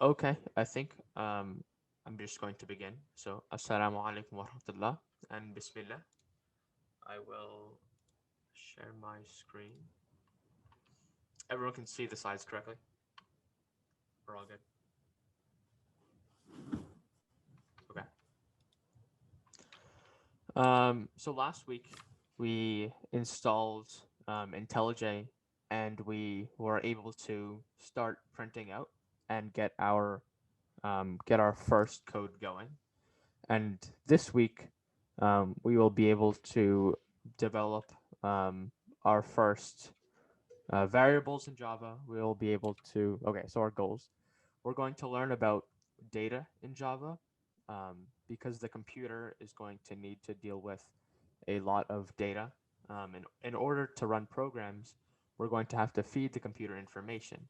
Okay, I think I'm just going to begin. So, Assalamu alaikum wa rahmatullah and Bismillah. I will share my screen. Everyone can see the slides correctly. We're all good. Okay. So last week we installed IntelliJ and we were able to start printing out and get our first code going. And this week we will be able to develop our first variables in Java. We will be able to, okay, so our goals. We're going to learn about data in Java because the computer is going to need to deal with a lot of data. In order to run programs, we're going to have to feed the computer information.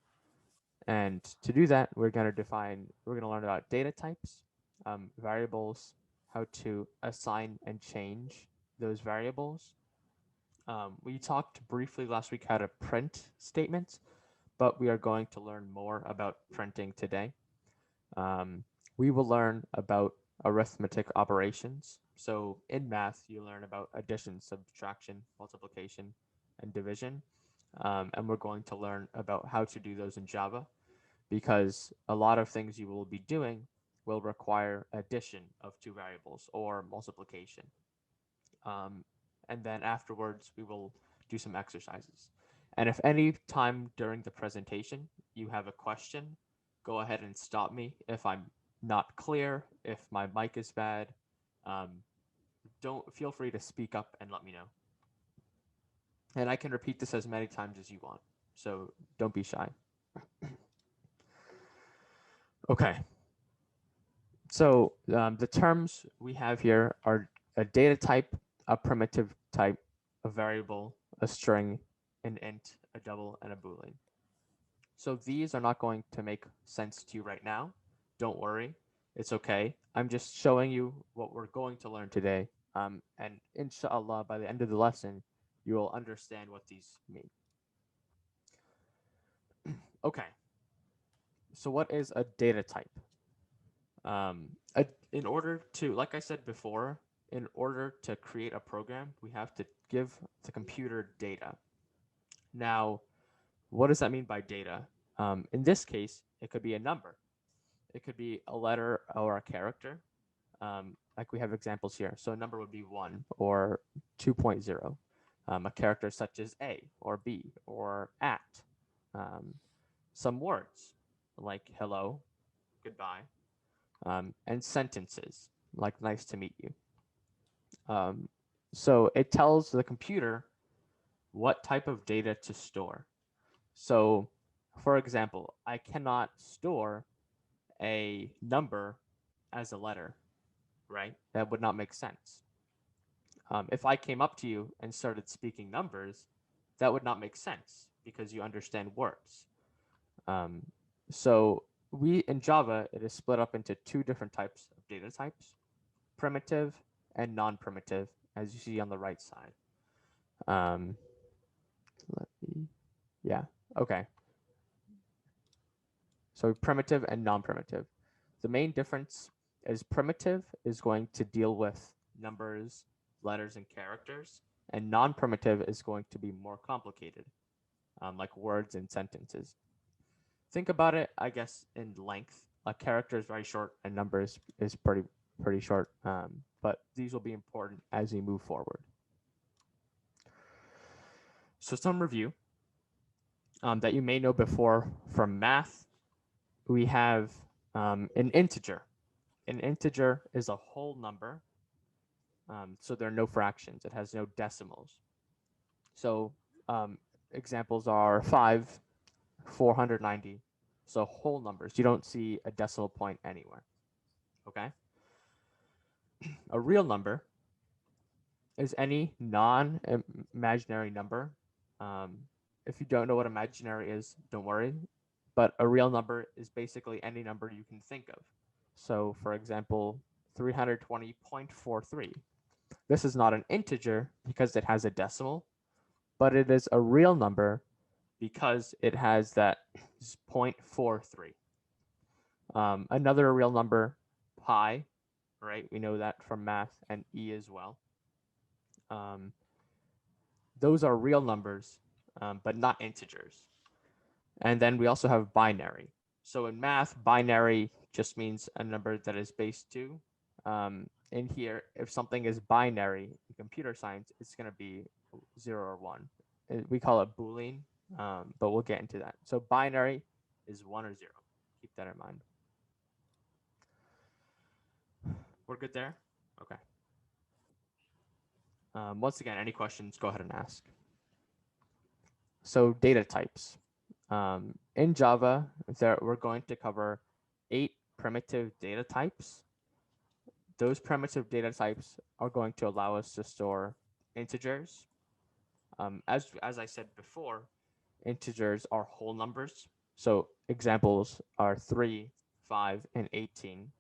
And to do that, we're going to learn about data types, variables, how to assign and change those variables. We talked briefly last week how to print statements, but we are going to learn more about printing today. We will learn about arithmetic operations. So in math, you learn about addition, subtraction, multiplication, and division. And we're going to learn about how to do those in Java because a lot of things you will be doing will require addition of two variables or multiplication. Um, and then afterwards, we will do some exercises. And if any time during the presentation you have a question, go ahead and stop me if I'm not clear, if my mic is bad. Um, don't feel free to speak up and let me know. And I can repeat this as many times as you want. So don't be shy. Okay. So the terms we have here are a data type, a primitive type, a variable, a string, an int, a double, and a Boolean. So these are not going to make sense to you right now. Don't worry. It's okay. I'm just showing you what we're going to learn today. And inshallah, by the end of the lesson, you will understand what these mean. Okay. So what is a data type? In order to, like I said before, in order to create a program, we have to give the computer data. Now, what does that mean by data? In this case, it could be a number. It could be a letter or a character. Like we have examples here. So a number would be 1 or 2.0. A character such as A or B or at. Some words like hello, goodbye, and sentences like nice to meet you. So it tells the computer what type of data to store. So, for example, I cannot store a number as a letter, right? That would not make sense. If I came up to you and started speaking numbers, that would not make sense because you understand words. Um, so we in Java, it is split up into two different types of data types, primitive and non-primitive, as you see on the right side. Um, let me, yeah, okay. So primitive and non-primitive. The main difference is primitive is going to deal with numbers, letters, and characters, and non-primitive is going to be more complicated, like words and sentences. Think about it, I guess, in length. A character is very short, and numbers is pretty short. But these will be important as we move forward. So some review that you may know before from math. We have an integer. An integer is a whole number, so there are no fractions. It has no decimals. So examples are 5, 490. So whole numbers. You don't see a decimal point anywhere. Okay. A real number is any non-imaginary number. If you don't know what imaginary is, don't worry. But a real number is basically any number you can think of. So, for example, 320.43. This is not an integer because it has a decimal, but it is a real number because it has that 0.43. Another real number, pi, right? We know that from math, and e as well. Those are real numbers, but not integers. And then we also have binary. So in math, binary just means a number that is base 2. In here, if something is binary in computer science, it's going to be 0 or 1. We call it Boolean, but we'll get into that. So binary is 1 or 0. Keep that in mind. We're good there? Okay. Once again, any questions, go ahead and ask. So data types. In Java, we're going to cover 8 primitive data types. Those primitive data types are going to allow us to store integers. As I said before, integers are whole numbers. So examples are 3, 5, and 18.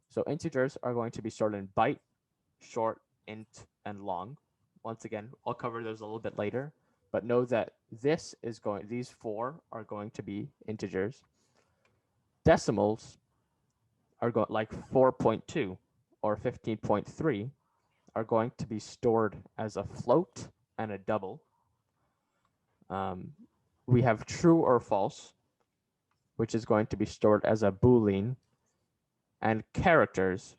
So integers are going to be stored in byte, short, int, and long. Once again, I'll cover those a little bit later, but know that these 4 are going to be integers. Decimals are like 4.2 or 15.3 are going to be stored as a float and a double. We have true or false, which is going to be stored as a Boolean, and characters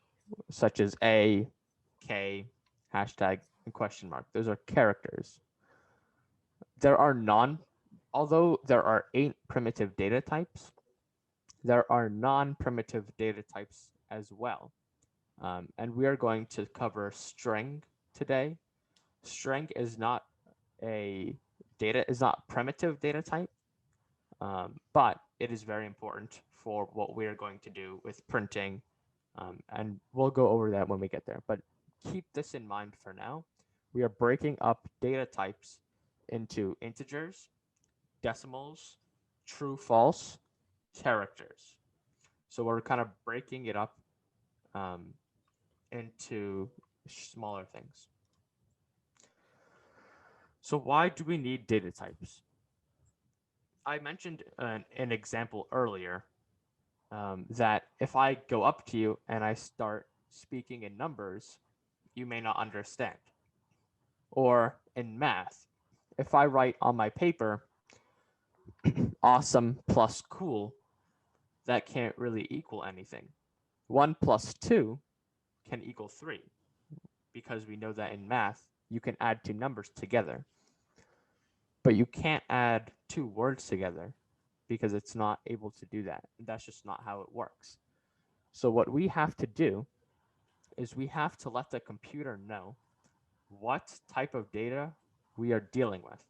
such as A, K, hashtag, and question mark. Those are characters. Although there are 8 primitive data types, there are non-primitive data types as well. And we are going to cover string today. String is not primitive data type, but it is very important for what we are going to do with printing, and we'll go over that when we get there. But keep this in mind for now. We are breaking up data types into integers, decimals, true, false, characters. So we're kind of breaking it up into smaller things. So why do we need data types? I mentioned an example earlier that if I go up to you and I start speaking in numbers, you may not understand. Or in math, if I write on my paper, awesome plus cool, that can't really equal anything. 1 plus 2 can equal 3, because we know that in math, you can add 2 numbers together. But you can't add 2 words together because it's not able to do that. That's just not how it works. So what we have to do is we have to let the computer know what type of data we are dealing with.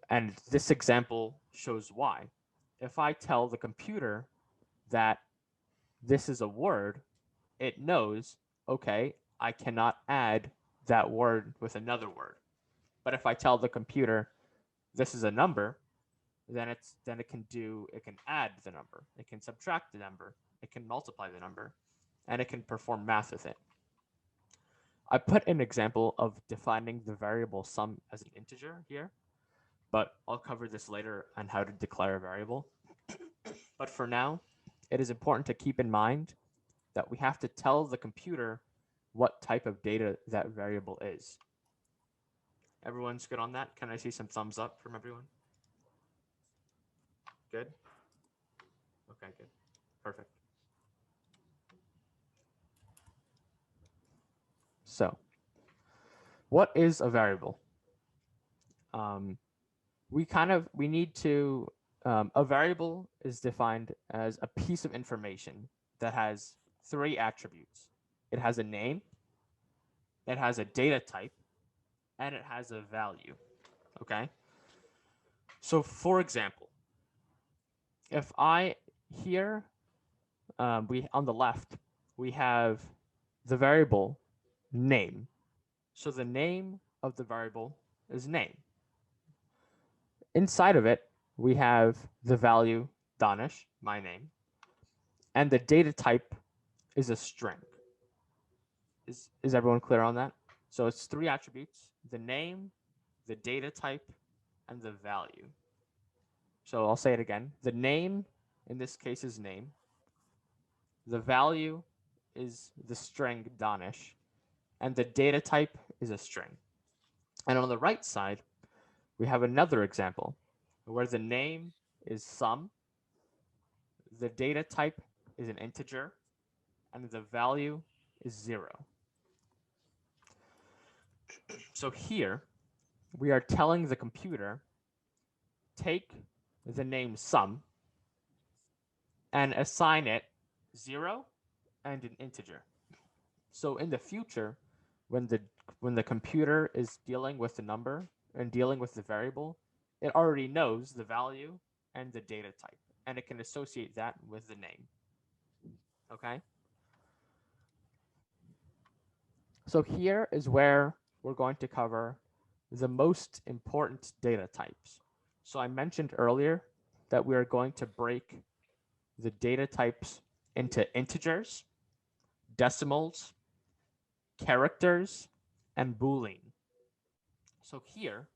And this example shows why. If I tell the computer that this is a word, it knows, okay, I cannot add that word with another word. But if I tell the computer this is a number, then it can add the number, it can subtract the number, it can multiply the number, and it can perform math with it. I put an example of defining the variable sum as an integer here, but I'll cover this later on how to declare a variable. But for now, it is important to keep in mind that we have to tell the computer what type of data that variable is. Everyone's good on that? Can I see some thumbs up from everyone? Good? Okay, good. Perfect. So, what is a variable? We need to, a variable is defined as a piece of information that has 3 attributes. It has a name, it has a data type, and it has a value, okay? So for example, if I here, on the left, we have the variable name. So the name of the variable is name. Inside of it, we have the value Danish, my name, and the data type is a string. Is everyone clear on that? So it's 3 attributes: the name, the data type, and the value. So I'll say it again. The name in this case is name. The value is the string Danish, and the data type is a string. And on the right side, we have another example where the name is sum, the data type is an integer, and the value is 0. So here, we are telling the computer, take the name sum and assign it 0 and an integer. So in the future, when the computer is dealing with the number and dealing with the variable, it already knows the value and the data type, and it can associate that with the name. Okay? So here is where we're going to cover the most important data types. So I mentioned earlier that we are going to break the data types into integers, decimals, characters, and Boolean. So here,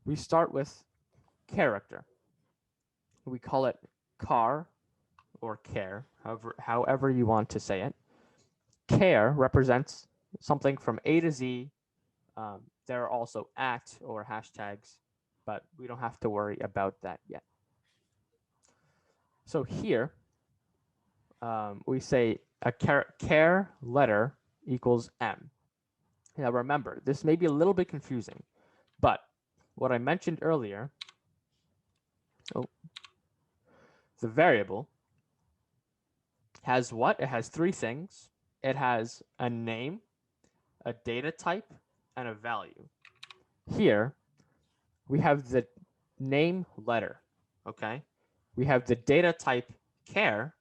we start with character. We call it char or care, however you want to say it. Char represents something from A to Z. There are also at or hashtags, but we don't have to worry about that yet. So here, we say a char letter equals M. Now remember, this may be a little bit confusing, but what I mentioned earlier, the variable has what? It has 3 things. It has a name, a data type, and a value. Here, we have the name letter, okay? We have the data type char,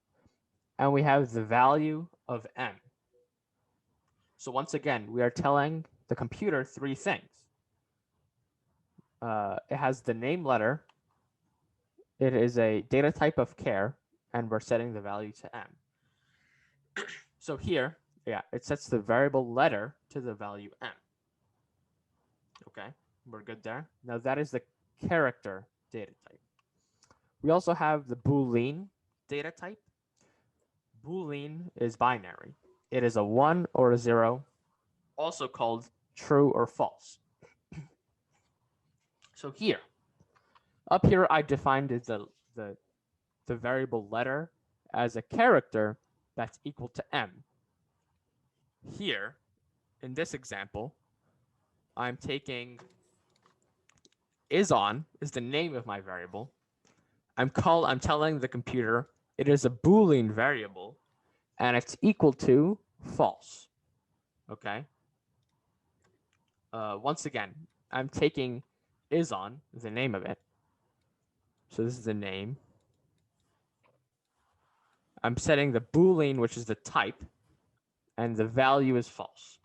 and we have the value of M. So once again, we are telling the computer 3 things. It has the name letter, it is a data type of char, and we're setting the value to M. So here, yeah, it sets the variable letter to the value M. Okay, we're good there. Now that is the character data type. We also have the Boolean data type. Boolean is binary. It is a 1 or a 0, also called true or false. So here, up here I defined the variable letter as a character that's equal to M. Here, in this example, I'm taking is the name of my variable. I'm telling the computer it is a Boolean variable and it's equal to false. Okay. Once again, I'm taking is the name of it. So this is the name. I'm setting the Boolean, which is the type, and the value is false.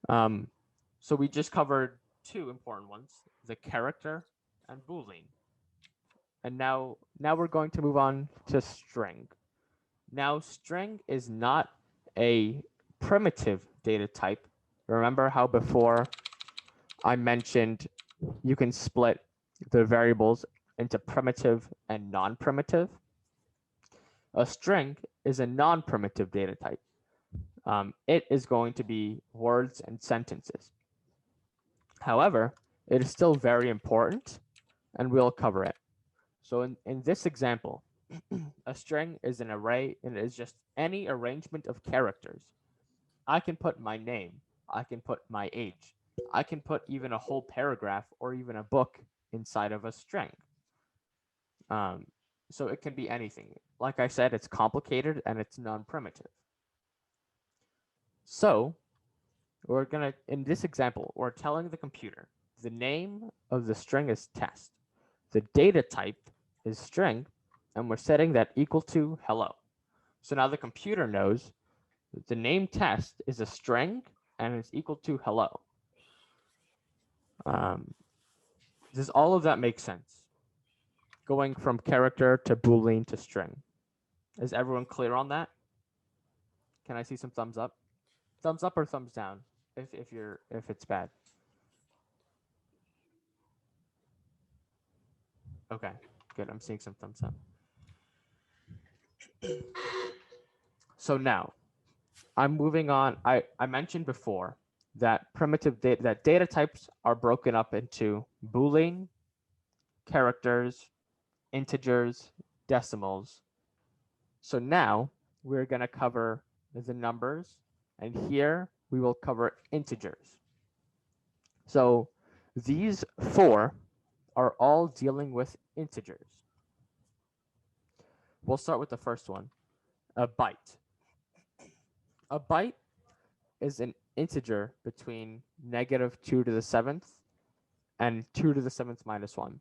So we just covered 2 important ones, the character and Boolean. And now we're going to move on to string. Now, string is not a primitive data type. Remember how before I mentioned you can split the variables into primitive and non-primitive? A string is a non-primitive data type. It is going to be words and sentences. However, it is still very important, and we'll cover it. So in this example, a string is an array, and it is just any arrangement of characters. I can put my name, I can put my age, I can put even a whole paragraph or even a book inside of a string. So it can be anything. Like I said, it's complicated and it's non-primitive. So we're gonna, in this example, we're telling the computer the name of the string is test. The data type is string, and we're setting that equal to hello. So now the computer knows that the name test is a string and it's equal to hello. Does all of that make sense? Going from character to Boolean to string. Is everyone clear on that? Can I see some thumbs up? Thumbs up or thumbs down if it's bad. Okay. Good. I'm seeing some thumbs up. So now I'm moving on. I mentioned before that data types are broken up into Boolean, characters, integers, decimals. So now we're going to cover the numbers, and here we will cover integers. So these four are all dealing with integers. We'll start with the first one, a byte. A byte is an integer between -2 to the 7th and 2 to the 7th minus 1.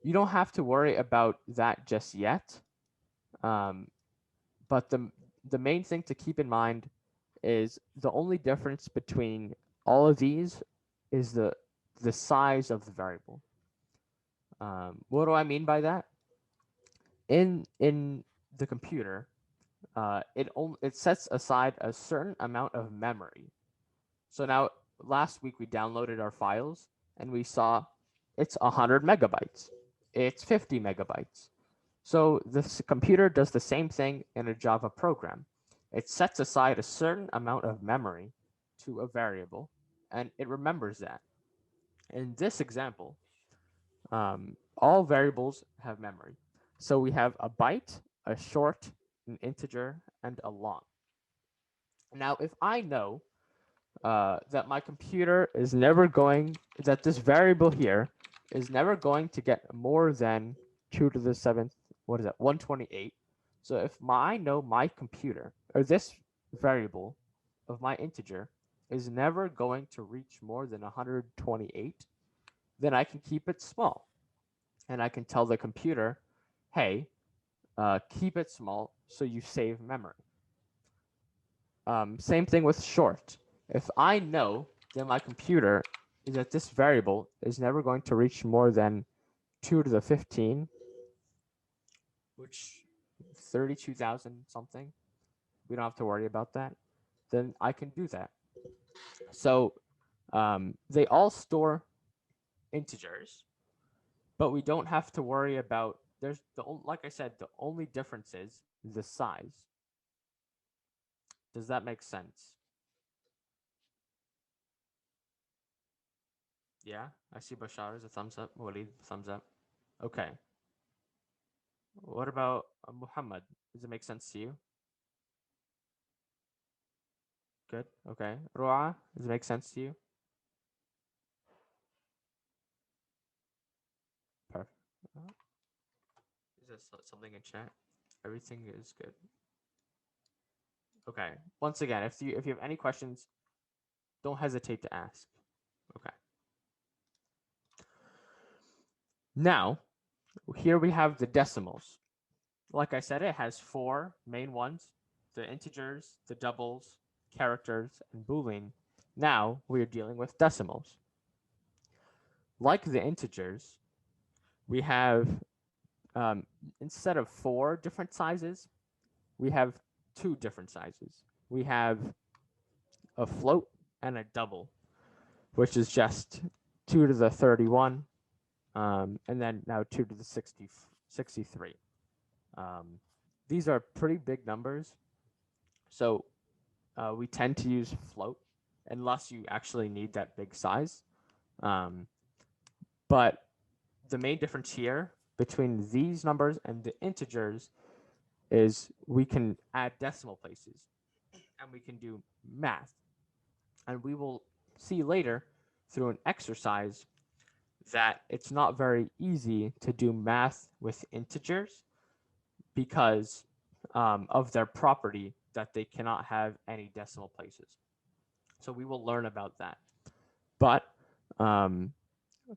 You don't have to worry about that just yet. But the main thing to keep in mind is the only difference between all of these is the size of the variable. What do I mean by that? In the computer, it sets aside a certain amount of memory. So now last week we downloaded our files and we saw it's 100 megabytes. It's 50 megabytes. So this computer does the same thing in a Java program. It sets aside a certain amount of memory to a variable, and it remembers that. In this example, all variables have memory. So we have a byte, a short, an integer, and a long. Now, if I know that my computer is never going, that this variable here is never going to get more than 2 to the 7th, 128. So if I know my computer, or this variable of my integer, is never going to reach more than 128, then I can keep it small. And I can tell the computer, hey, keep it small so you save memory. Same thing with short. If I know that my computer is that this variable is never going to reach more than 2 to the 15, which 32,000 something, we don't have to worry about that, then I can do that. So they all store integers, but we don't have to worry about, like I said, the only difference is the size. Does that make sense? Yeah, I see Bashar as a thumbs up. Walid, thumbs up. Okay. What about Muhammad? Does it make sense to you? Good. Okay. Ru'a, does it make sense to you? Perfect. Is there something in chat? Everything is good. Okay. Once again, if you have any questions, don't hesitate to ask. Okay. Now, here we have the decimals. Like I said, it has four main ones: the integers, the doubles, characters, and Boolean. Now we are dealing with decimals. Like the integers, we have, instead of 4 different sizes, we have 2 different sizes. We have a float and a double, which is just 2 to the 31, and then now 2 to the 63. These are pretty big numbers, so we tend to use float unless you actually need that big size. But the main difference here between these numbers and the integers is we can add decimal places and we can do math. And we will see later through an exercise that it's not very easy to do math with integers because of their property that they cannot have any decimal places. So we will learn about that. But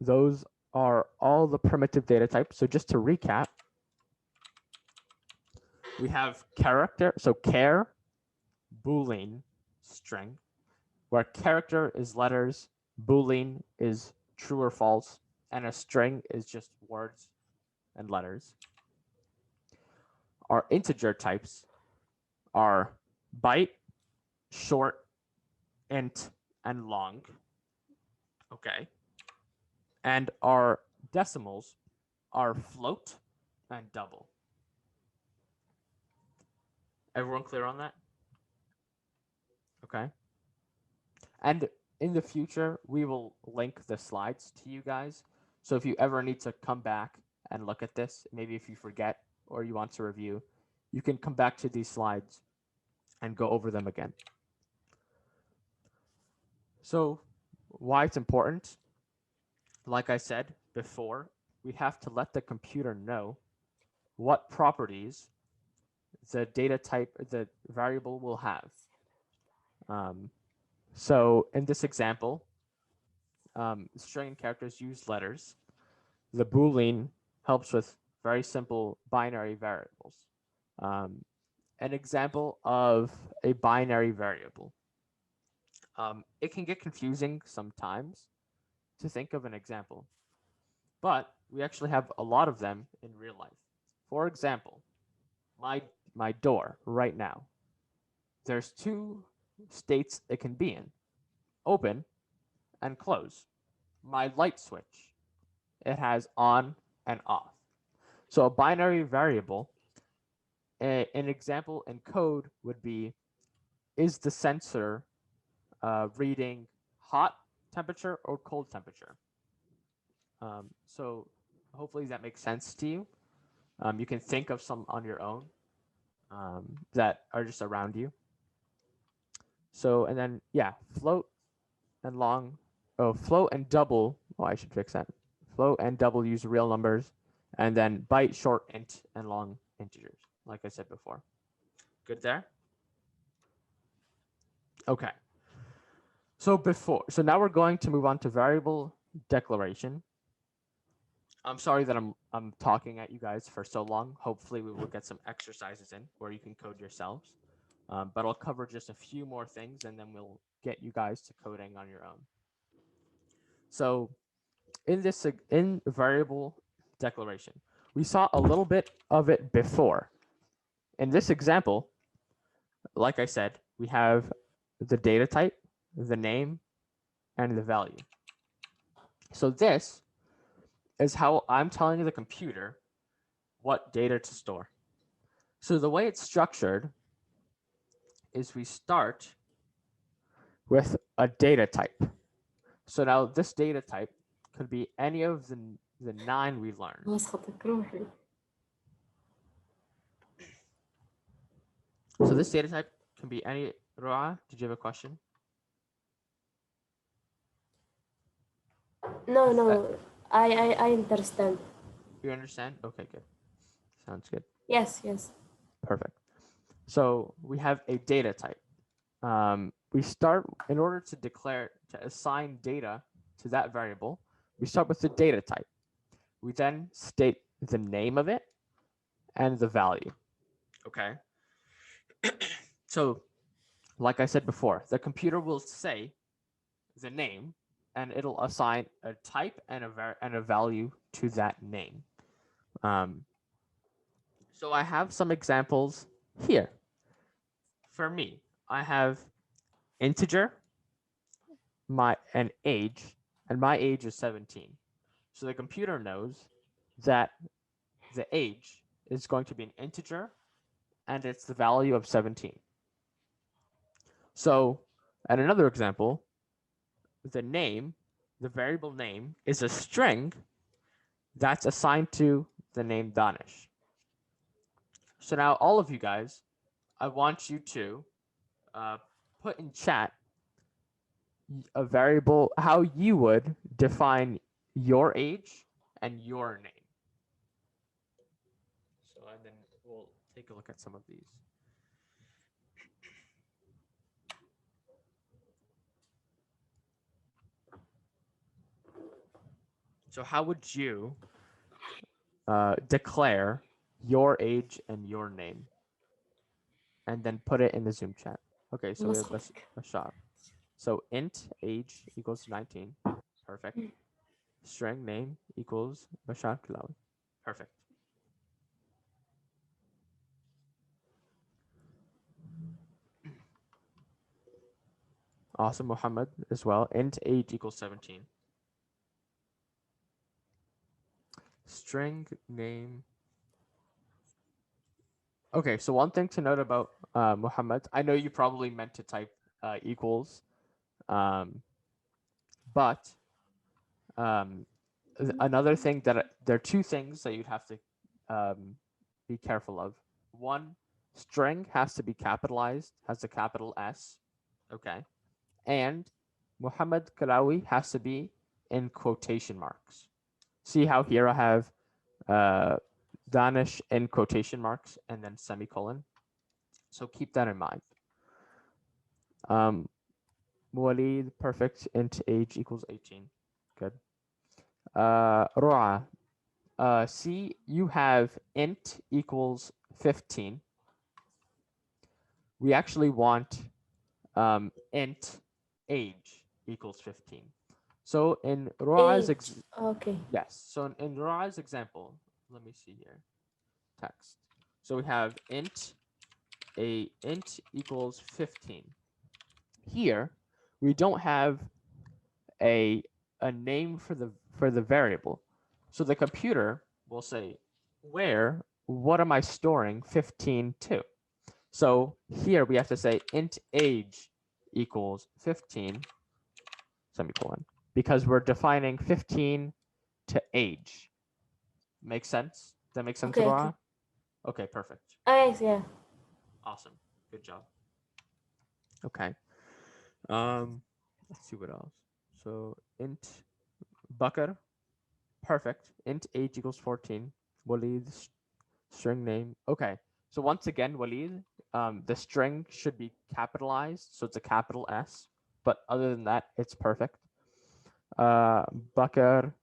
those are all the primitive data types. So just to recap, we have character, so char, Boolean, string, where character is letters, Boolean is true or false, and a string is just words and letters. Our integer types are byte, short, int, and long. Okay. And our decimals are float, and double. Everyone clear on that? Okay. And in the future, we will link the slides to you guys. So if you ever need to come back and look at this, maybe if you forget or you want to review, you can come back to these slides and go over them again. So why it's important, like I said before, we have to let the computer know what properties the data type, the variable will have. So in this example, string and characters use letters. The Boolean helps with very simple binary variables. An example of a binary variable. It can get confusing sometimes to think of an example, but we actually have a lot of them in real life. For example, my door right now, there's two states it can be in, open and close. My light switch, it has on and off. So a binary variable, an example in code would be, is the sensor reading hot temperature or cold temperature? So hopefully that makes sense to you. You can think of some on your own that are just around you. So, and then, yeah, float and long, float and double, I should fix that. Float and double use real numbers, and then byte, short, int, and long integers, like I said before. Good there? Okay. So now we're going to move on to variable declaration. I'm sorry that I'm talking at you guys for so long. Hopefully we will get some exercises in where you can code yourselves. But I'll cover just a few more things and then we'll get you guys to coding on your own. So in variable declaration, we saw a little bit of it before. In this example, like I said, we have the data type, the name, and the value. So this is how I'm telling the computer what data to store. So the way it's structured is we start with a data type. So now this data type could be any of the 9 we learned. So this data type can be any. Roa, did you have a question? No, I understand. You understand? Okay, good. Sounds good. Yes. Perfect. So we have a data type. We start, in order to assign data to that variable, we start with the data type. We then state the name of it and the value. Okay. So, like I said before, the computer will say the name and it'll assign a type and a value to that name. So I have some examples here. For me, I have integer, and age, and my age is 17. So the computer knows that the age is going to be an integer and it's the value of 17. So, at another example, the name, the variable name, is a string that's assigned to the name Danish. So now all of you guys, I want you to put in chat a variable, how you would define your age and your name. So, and then we'll take a look at some of these. So how would you declare your age and your name? And then put it in the Zoom chat. Okay, so we have Bashar. So int age equals 19. Perfect. String name equals Bashar Kilawi. Perfect. Awesome, Muhammad as well. Int age equals 17. String name Okay, so one thing to note about Muhammad, I know you probably meant to type equals, um, but um, another thing there are two things that you'd have to be careful of. One, string has to be capitalized, has a capital S, okay, and Muhammad Karawi has to be in quotation marks. See how here I have Danish in quotation marks and then semicolon. So keep that in mind. Walid, perfect. Int age equals 18. Good. Ru'a, see, you have int equals 15. We actually want int age equals 15. So in Ru'a's Okay. yes. So in Ru'a's example, let me see here. Text. So we have int equals 15. Here, we don't have a name for the variable. So the computer will say, what am I storing 15 to? So here we have to say int age equals 15 semicolon because we're defining 15 to age. Make sense? Does that make sense, Okay. Aurora? Okay, perfect. Yeah. Awesome. Good job. Okay. Let's see what else. So int Bakr, perfect. Int age equals 14. Walid, string name. Okay. So once again, Walid, the string should be capitalized, so it's a capital S. But other than that, it's perfect. Bakr,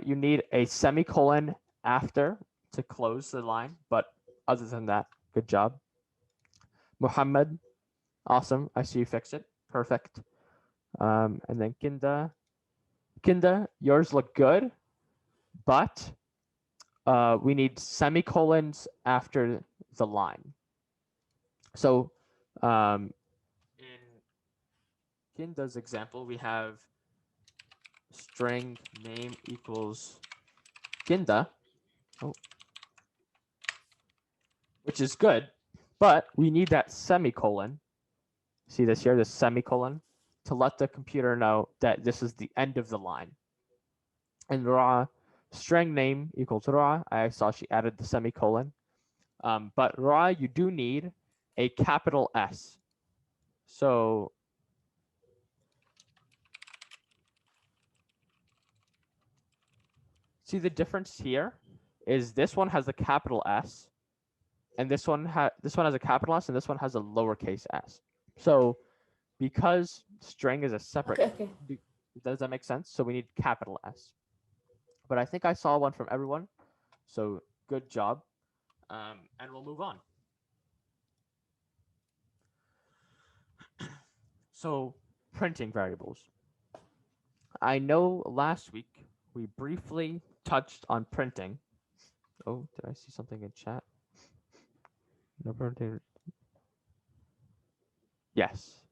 you need a semicolon after to close the line. But other than that, good job. Muhammad, awesome. I see you fixed it. Perfect. And then Kinda, yours look good, but we need semicolons after the line. So in Kinda's example, we have string name equals Kinda, which is good, but we need that semicolon. See this here, the semicolon, to let the computer know that this is the end of the line. And raw string name equals raw. I saw she added the semicolon. But raw, you do need a capital S. So see the difference here is this one has a capital S, and this one has a capital S, and this one has a lowercase s. So because string is a separate, Okay. does that make sense? So we need capital S. But I think I saw one from everyone, so good job. And we'll move on. So printing variables. I know last week we briefly touched on printing. Oh, did I see something in chat? No printing. Yes.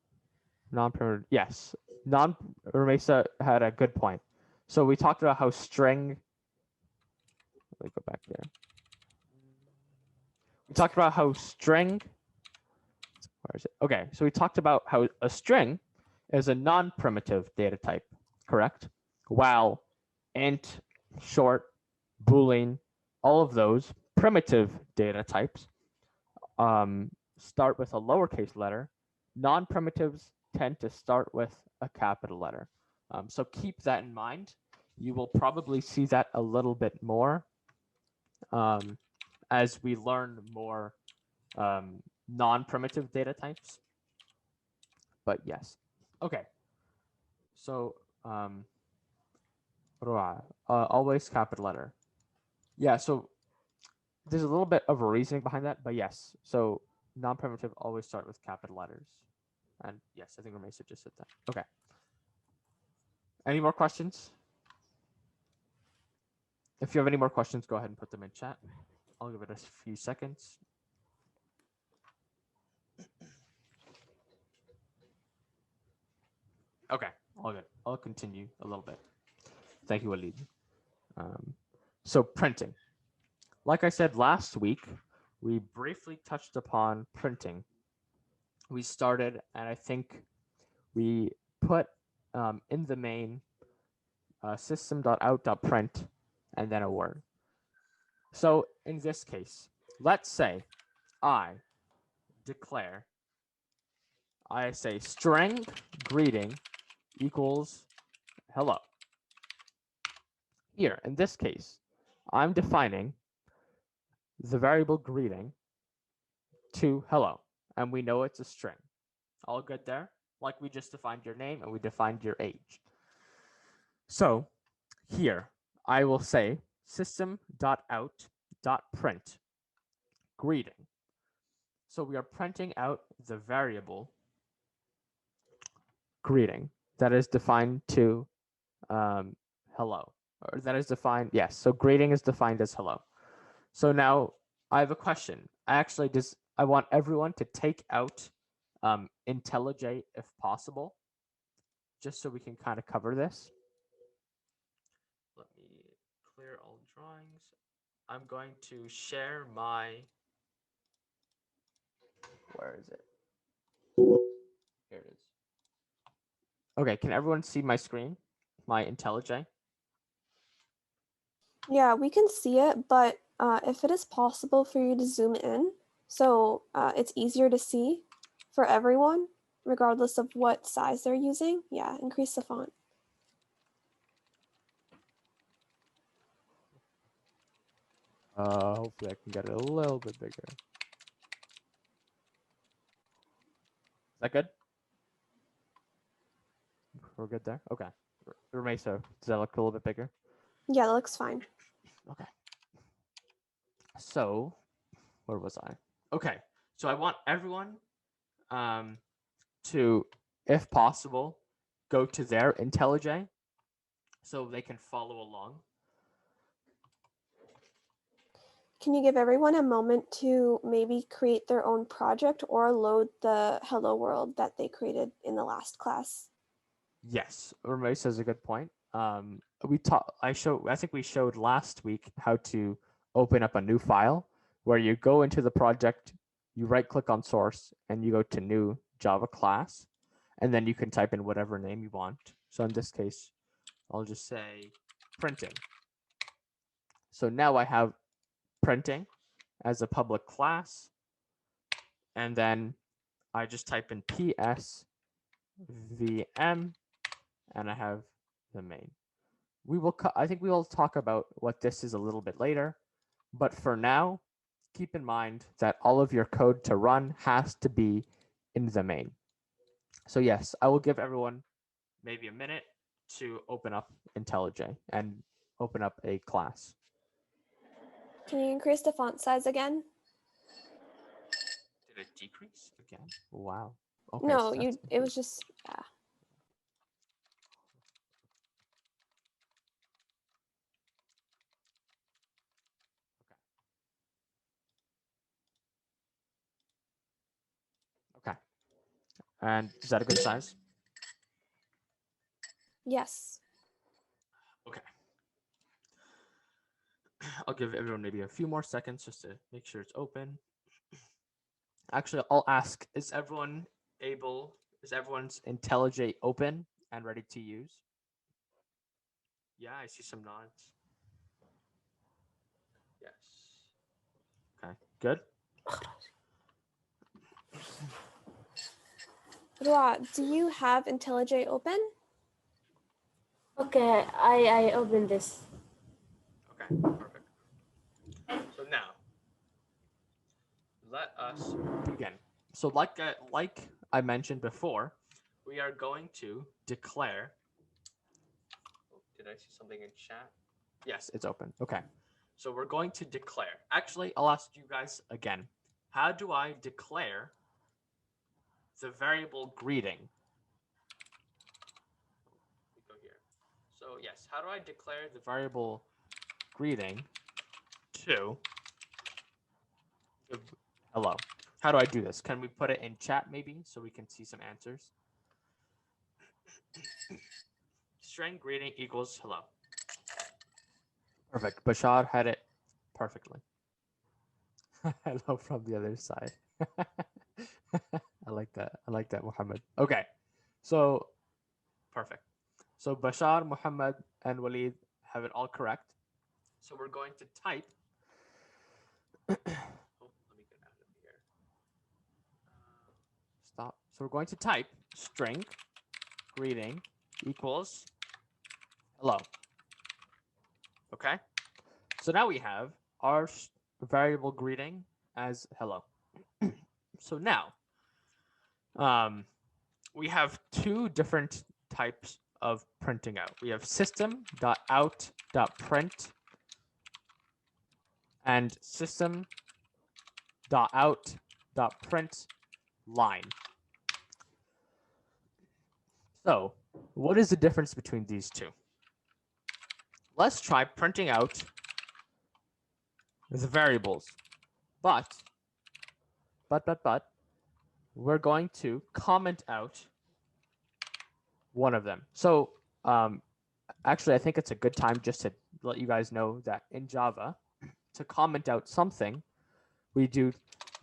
Non-primitive. Yes. Ramesa had a good point. So we talked about how string. Let me go back there. We talked about how string. Where is it? Okay. So we talked about how a string is a non-primitive data type, correct? While int, short, Boolean, all of those primitive data types start with a lowercase letter. Non-primitives tend to start with a capital letter. So keep that in mind. You will probably see that a little bit more as we learn more non-primitive data types. But yes. Okay. So always capital letter. Yeah, so there's a little bit of a reasoning behind that, but yes. So non-primitive always start with capital letters. And yes, I think Ramesa just said that. Okay. Any more questions? If you have any more questions, go ahead and put them in chat. I'll give it a few seconds. Okay, all good. I'll continue a little bit. Thank you, Walid. So printing. Like I said last week, we briefly touched upon printing. We started, and I think we put in the main system.out.print and then a word. So in this case, let's say I declare, I say string greeting equals hello. Here, in this case, I'm defining the variable greeting to hello, and we know it's a string. All good there? Like we just defined your name and we defined your age. So here, I will say system.out.print greeting. So we are printing out the variable greeting that is defined to hello, or that is defined, yes. So greeting is defined as hello. So now I have a question. I want everyone to take out IntelliJ if possible, just so we can kind of cover this. Let me clear all drawings. I'm going to share my, where is it? Here it is. Okay, can everyone see my screen? My IntelliJ? Yeah, we can see it, but if it is possible for you to zoom in, so it's easier to see for everyone, regardless of what size they're using, yeah, increase the font. Hopefully I can get it a little bit bigger. Is that good? We're good there? Okay. Mesa, does that look a little bit bigger? Yeah, that looks fine. Okay. So, where was I? Okay. So I want everyone to, if possible, go to their IntelliJ so they can follow along. Can you give everyone a moment to maybe create their own project or load the Hello World that they created in the last class? Yes, Mesa is a good point. I think we showed last week how to open up a new file where you go into the project, you right click on source, and you go to new Java class, and then you can type in whatever name you want. So in this case, I'll just say printing. So now I have printing as a public class, and then I just type in ps vm, and I have the main. I think we will talk about what this is a little bit later, but for now, keep in mind that all of your code to run has to be in the main. So yes, I will give everyone maybe a minute to open up IntelliJ and open up a class. Can you increase the font size again? Did it decrease again? Wow. Okay. No, so it was just, yeah. Okay. And is that a good size? Yes. Okay. I'll give everyone maybe a few more seconds just to make sure it's open. Actually, I'll ask, is everyone's IntelliJ open and ready to use? Yeah, I see some nods. Yes. Okay, good. Rua, do you have IntelliJ open? Okay, I open this. Okay, perfect. So now, let us begin. So like I mentioned before, we are going to declare. Oh, did I see something in chat? Yes, it's open. Okay. So we're going to declare. Actually, I'll ask you guys again. How do I declare the variable greeting? We go here. So yes, how do I declare the variable greeting to hello? How do I do this? Can we put it in chat maybe so we can see some answers? String greeting equals hello. Perfect. Bashar had it perfectly. Hello from the other side. I like that. I like that, Muhammad. Okay. So perfect. So Bashar, Muhammad, and Walid have it all correct. So we're going to type. Oh, let me get out of here. Stop. So we're going to type string greeting equals hello. Okay. So now we have our variable greeting as hello. So now, we have two different types of printing out. We have system.out.print and system.out.print line. So what is the difference between these two? Let's try printing out the variables, but we're going to comment out one of them. So actually, I think it's a good time just to let you guys know that in Java, to comment out something, we do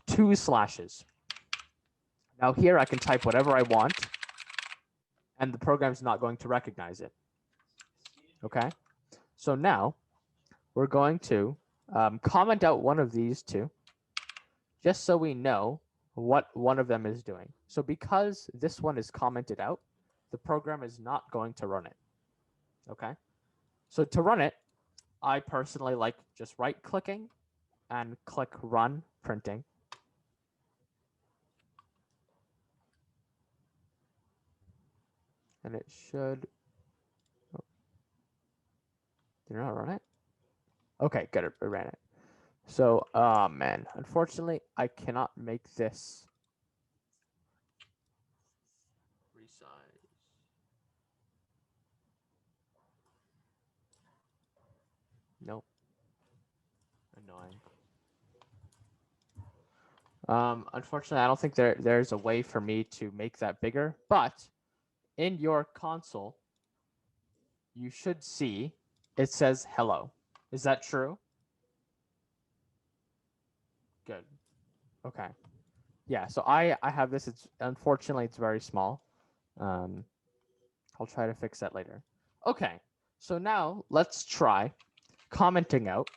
2 slashes. Now here I can type whatever I want, and the program's not going to recognize it. Okay, so now we're going to comment out one of these two, just so we know what one of them is doing. So because this one is commented out, the program is not going to run it. Okay, so to run it, I personally like just right-clicking and click Run Printing. And it should. Oh, did it not run it? Okay, good. It ran it. So, oh man, unfortunately, I cannot make this resize. Nope. Annoying. Unfortunately, I don't think there's a way for me to make that bigger, but in your console, you should see it says hello. Is that true? Good. Okay. Yeah, so I have this. It's unfortunately it's very small. I'll try to fix that later. Okay, so now let's try commenting out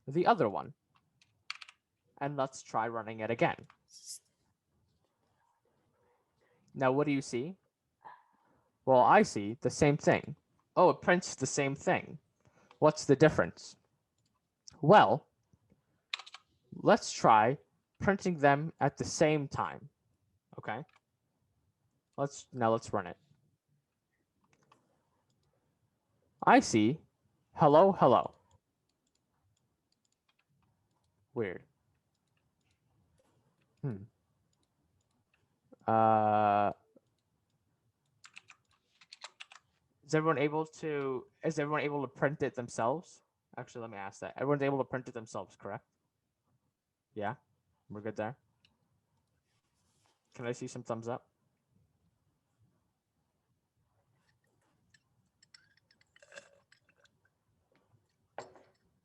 the other one. And let's try running it again. Now, what do you see? Well, I see the same thing. Oh, it prints the same thing. What's the difference? Well, let's try printing them at the same time. Okay. Let's run it. I see hello, hello. Weird. Is everyone able to print it themselves? Actually, let me ask that. Everyone's able to print it themselves, correct? Yeah? We're good there? Can I see some thumbs up?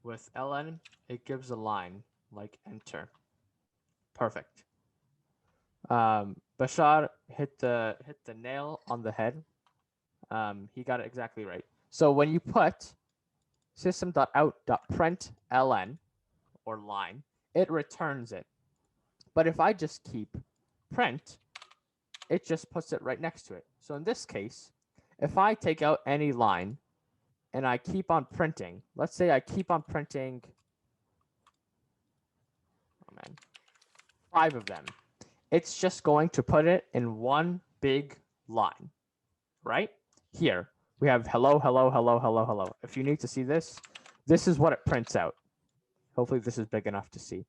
With ln, it gives a line like enter. Perfect. Bashar hit the nail on the head. He got it exactly right. So when you put system.out.println or line, it returns it. But if I just keep print, it just puts it right next to it. So in this case, if I take out any line and I keep on printing, let's say I keep on printing, 5 of them, it's just going to put it in one big line, right? Here, we have hello, hello, hello, hello, hello. If you need to see this, this is what it prints out. Hopefully this is big enough to see.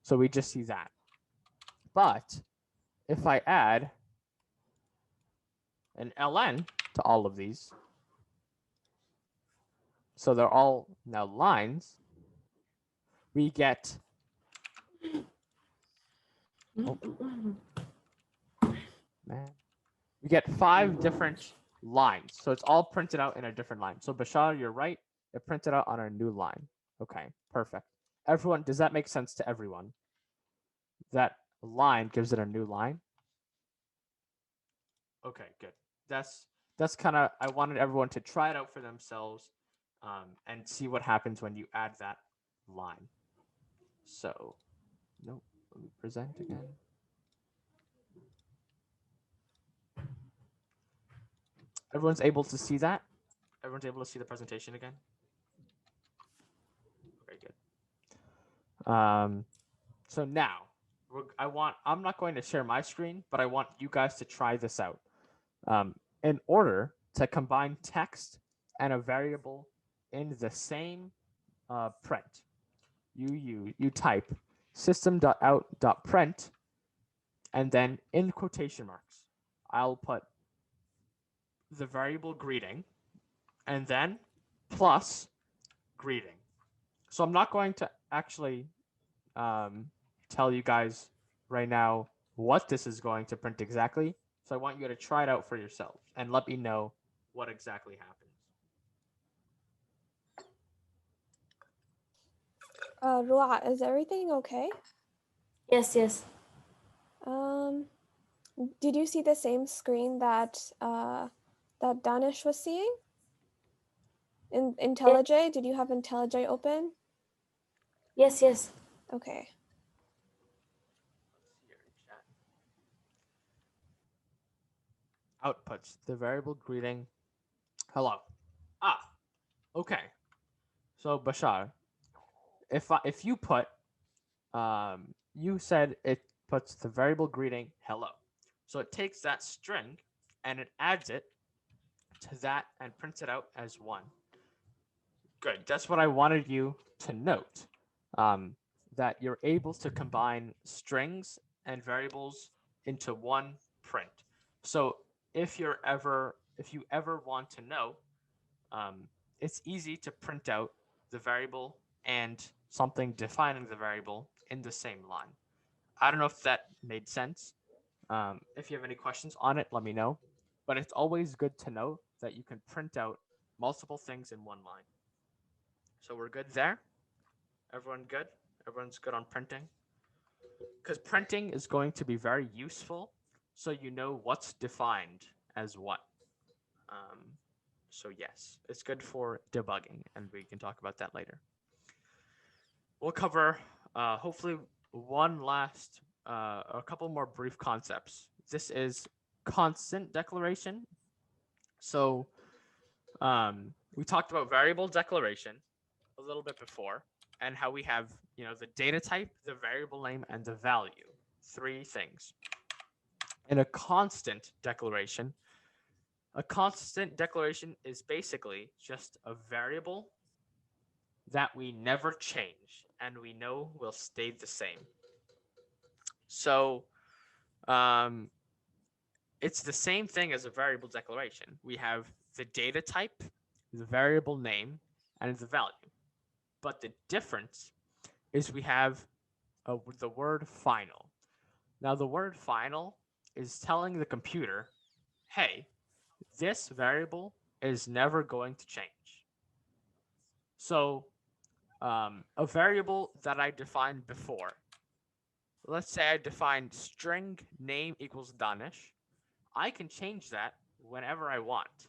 So we just see that. But if I add an ln to all of these, so they're all now lines, we get we get 5 different lines. So it's all printed out in a different line. So Bashar, you're right. It printed out on a new line. Okay, perfect. Everyone, does that make sense to everyone? that line gives it a new line. Okay, good. That's kind of, I wanted everyone to try it out for themselves, and see what happens when you add that line. So, no, let me present again. Everyone's able to see that? Everyone's able to see the presentation again? Okay, good. So now, I'm not going to share my screen, but I want you guys to try this out. In order to combine text and a variable in the same print, you type system.out.print, and then in quotation marks, I'll put the variable greeting and then plus greeting. So I'm not going to actually tell you guys right now what this is going to print exactly. So I want you to try it out for yourselves and let me know what exactly happens. Rua, is everything okay? Yes, yes. Did you see the same screen that that Danish was seeing? In IntelliJ, did you have IntelliJ open? Yes, yes. Okay. Outputs, the variable greeting, hello. Okay. So Bashar, if you put, you said it puts the variable greeting hello. So it takes that string and it adds it to that and prints it out as 1. Good. That's what I wanted you to note. That you're able to combine strings and variables into one print. So if you ever want to know, it's easy to print out the variable and something defining the variable in the same line. I don't know if that made sense. If you have any questions on it, let me know. But it's always good to know that you can print out multiple things in one line. So we're good there? Everyone good? Everyone's good on printing? Because printing is going to be very useful so you know what's defined as what. So yes, it's good for debugging, and we can talk about that later. We'll cover hopefully a couple more brief concepts. This is constant declaration. So we talked about variable declaration a little bit before, and how we have, the data type, the variable name, and the value. 3 things. In a constant declaration is basically just a variable that we never change and we know will stay the same. So it's the same thing as a variable declaration. We have the data type, the variable name, and the value. But the difference is we have the word final. Now, the word final is telling the computer, hey, this variable is never going to change. So a variable that I defined before, let's say I defined string name equals Danish. I can change that whenever I want.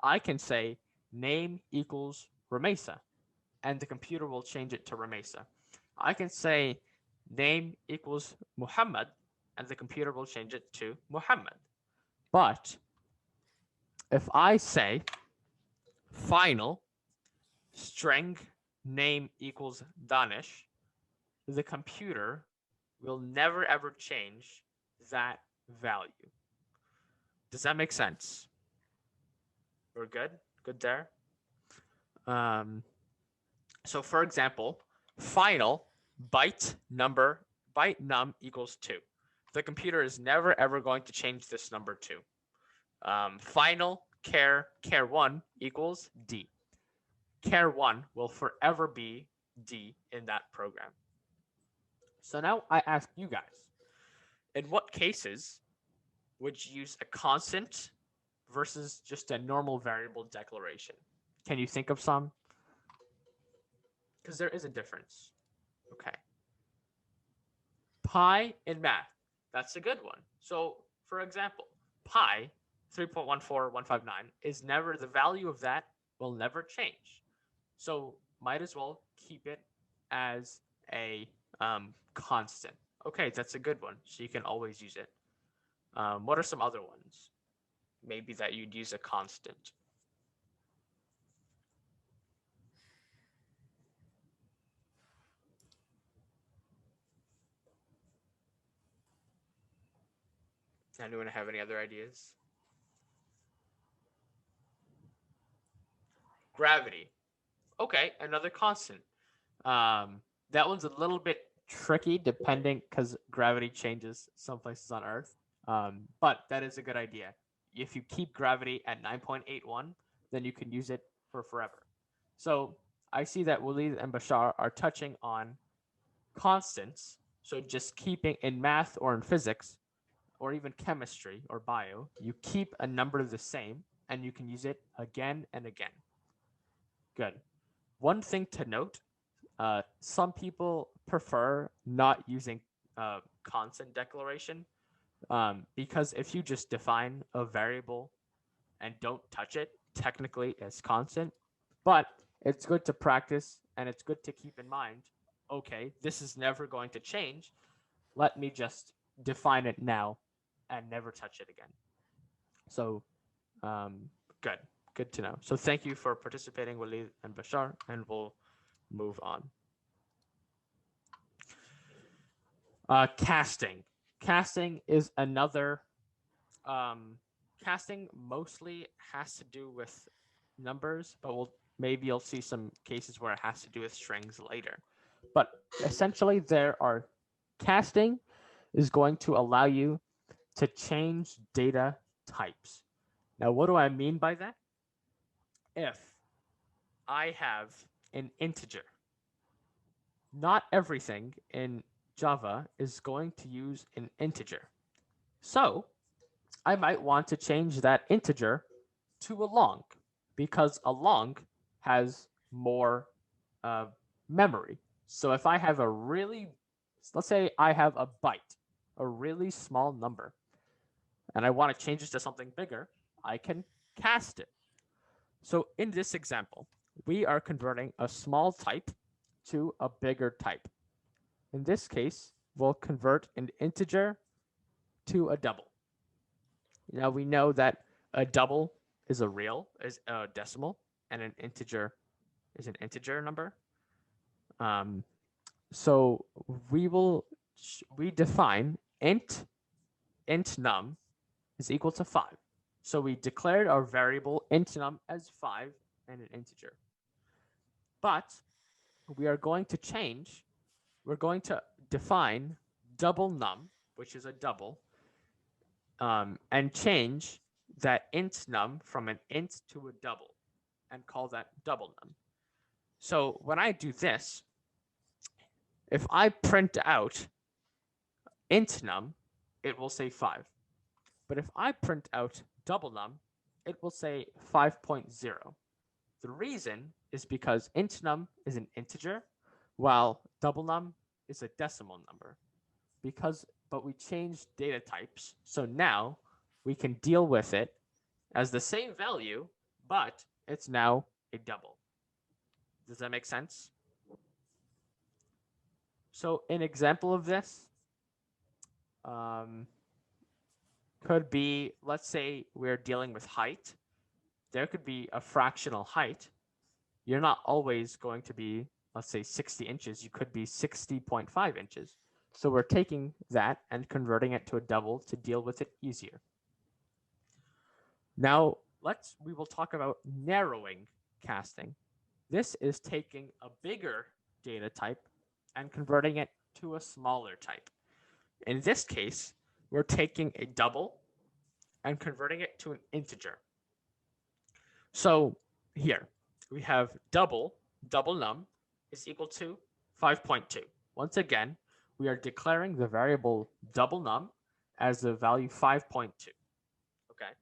I can say name equals Ramesa, and the computer will change it to Ramesa. I can say name equals Muhammad, and the computer will change it to Muhammad. But if I say final string name equals Danish, the computer will never ever change that value. Does that make sense? We're good? Good there? So for example, final byte num equals 2. The computer is never ever going to change this number 2. Final char 1 equals D. Char 1 will forever be D in that program. So now I ask you guys, in what cases would you use a constant versus just a normal variable declaration? Can you think of some? Because there is a difference. Okay. pi in math. That's a good one. So, for example, pi 3.14159 is never, the value of that will never change. So might as well keep it as a constant. Okay, that's a good one. So you can always use it. What are some other ones? Maybe that you'd use a constant. Anyone have any other ideas? Gravity. Okay, another constant. That one's a little bit tricky depending because gravity changes some places on Earth. But that is a good idea. If you keep gravity at 9.81, then you can use it for forever. So I see that Walid and Bashar are touching on constants. So just keeping in math or in physics or even chemistry or bio, you keep a number the same and you can use it again and again. Good. One thing to note, some people prefer not using constant declaration because if you just define a variable and don't touch it, technically it's constant. But it's good to practice and it's good to keep in mind, okay, this is never going to change. Let me just define it now and never touch it again. So good. Good to know. So thank you for participating, Walid and Bashar, and we'll move on. Casting. Casting is another. Casting mostly has to do with numbers, but maybe you'll see some cases where it has to do with strings later. But essentially, casting is going to allow you to change data types. Now, what do I mean by that? If I have an integer, not everything in Java is going to use an integer. So I might want to change that integer to a long because a long has more memory. So if I have let's say I have a byte, a really small number, and I want to change it to something bigger, I can cast it. So in this example, we are converting a small type to a bigger type. In this case, we'll convert an integer to a double. Now we know that a double is a decimal, and an integer is an integer number. So we define int num is equal to 5. So we declared our variable int num as 5 and an integer. But we're going to define double num, which is a double, and change that int num from an int to a double and call that double num. So when I do this, if I print out int num, it will say 5. But if I print out double num, it will say 5.0. The reason is because int num is an integer, while double num is a decimal number. But we changed data types, so now we can deal with it as the same value, but it's now a double. Does that make sense? So an example of this could be, let's say we're dealing with height. There could be a fractional height. You're not always going to be, let's say, 60 inches. You could be 60.5 inches. So we're taking that and converting it to a double to deal with it easier. Now, we will talk about narrowing casting. This is taking a bigger data type and converting it to a smaller type. In this case, we're taking a double and converting it to an integer. So here we have double num is equal to 5.2. Once again, we are declaring the variable double num as the value 5.2. Okay.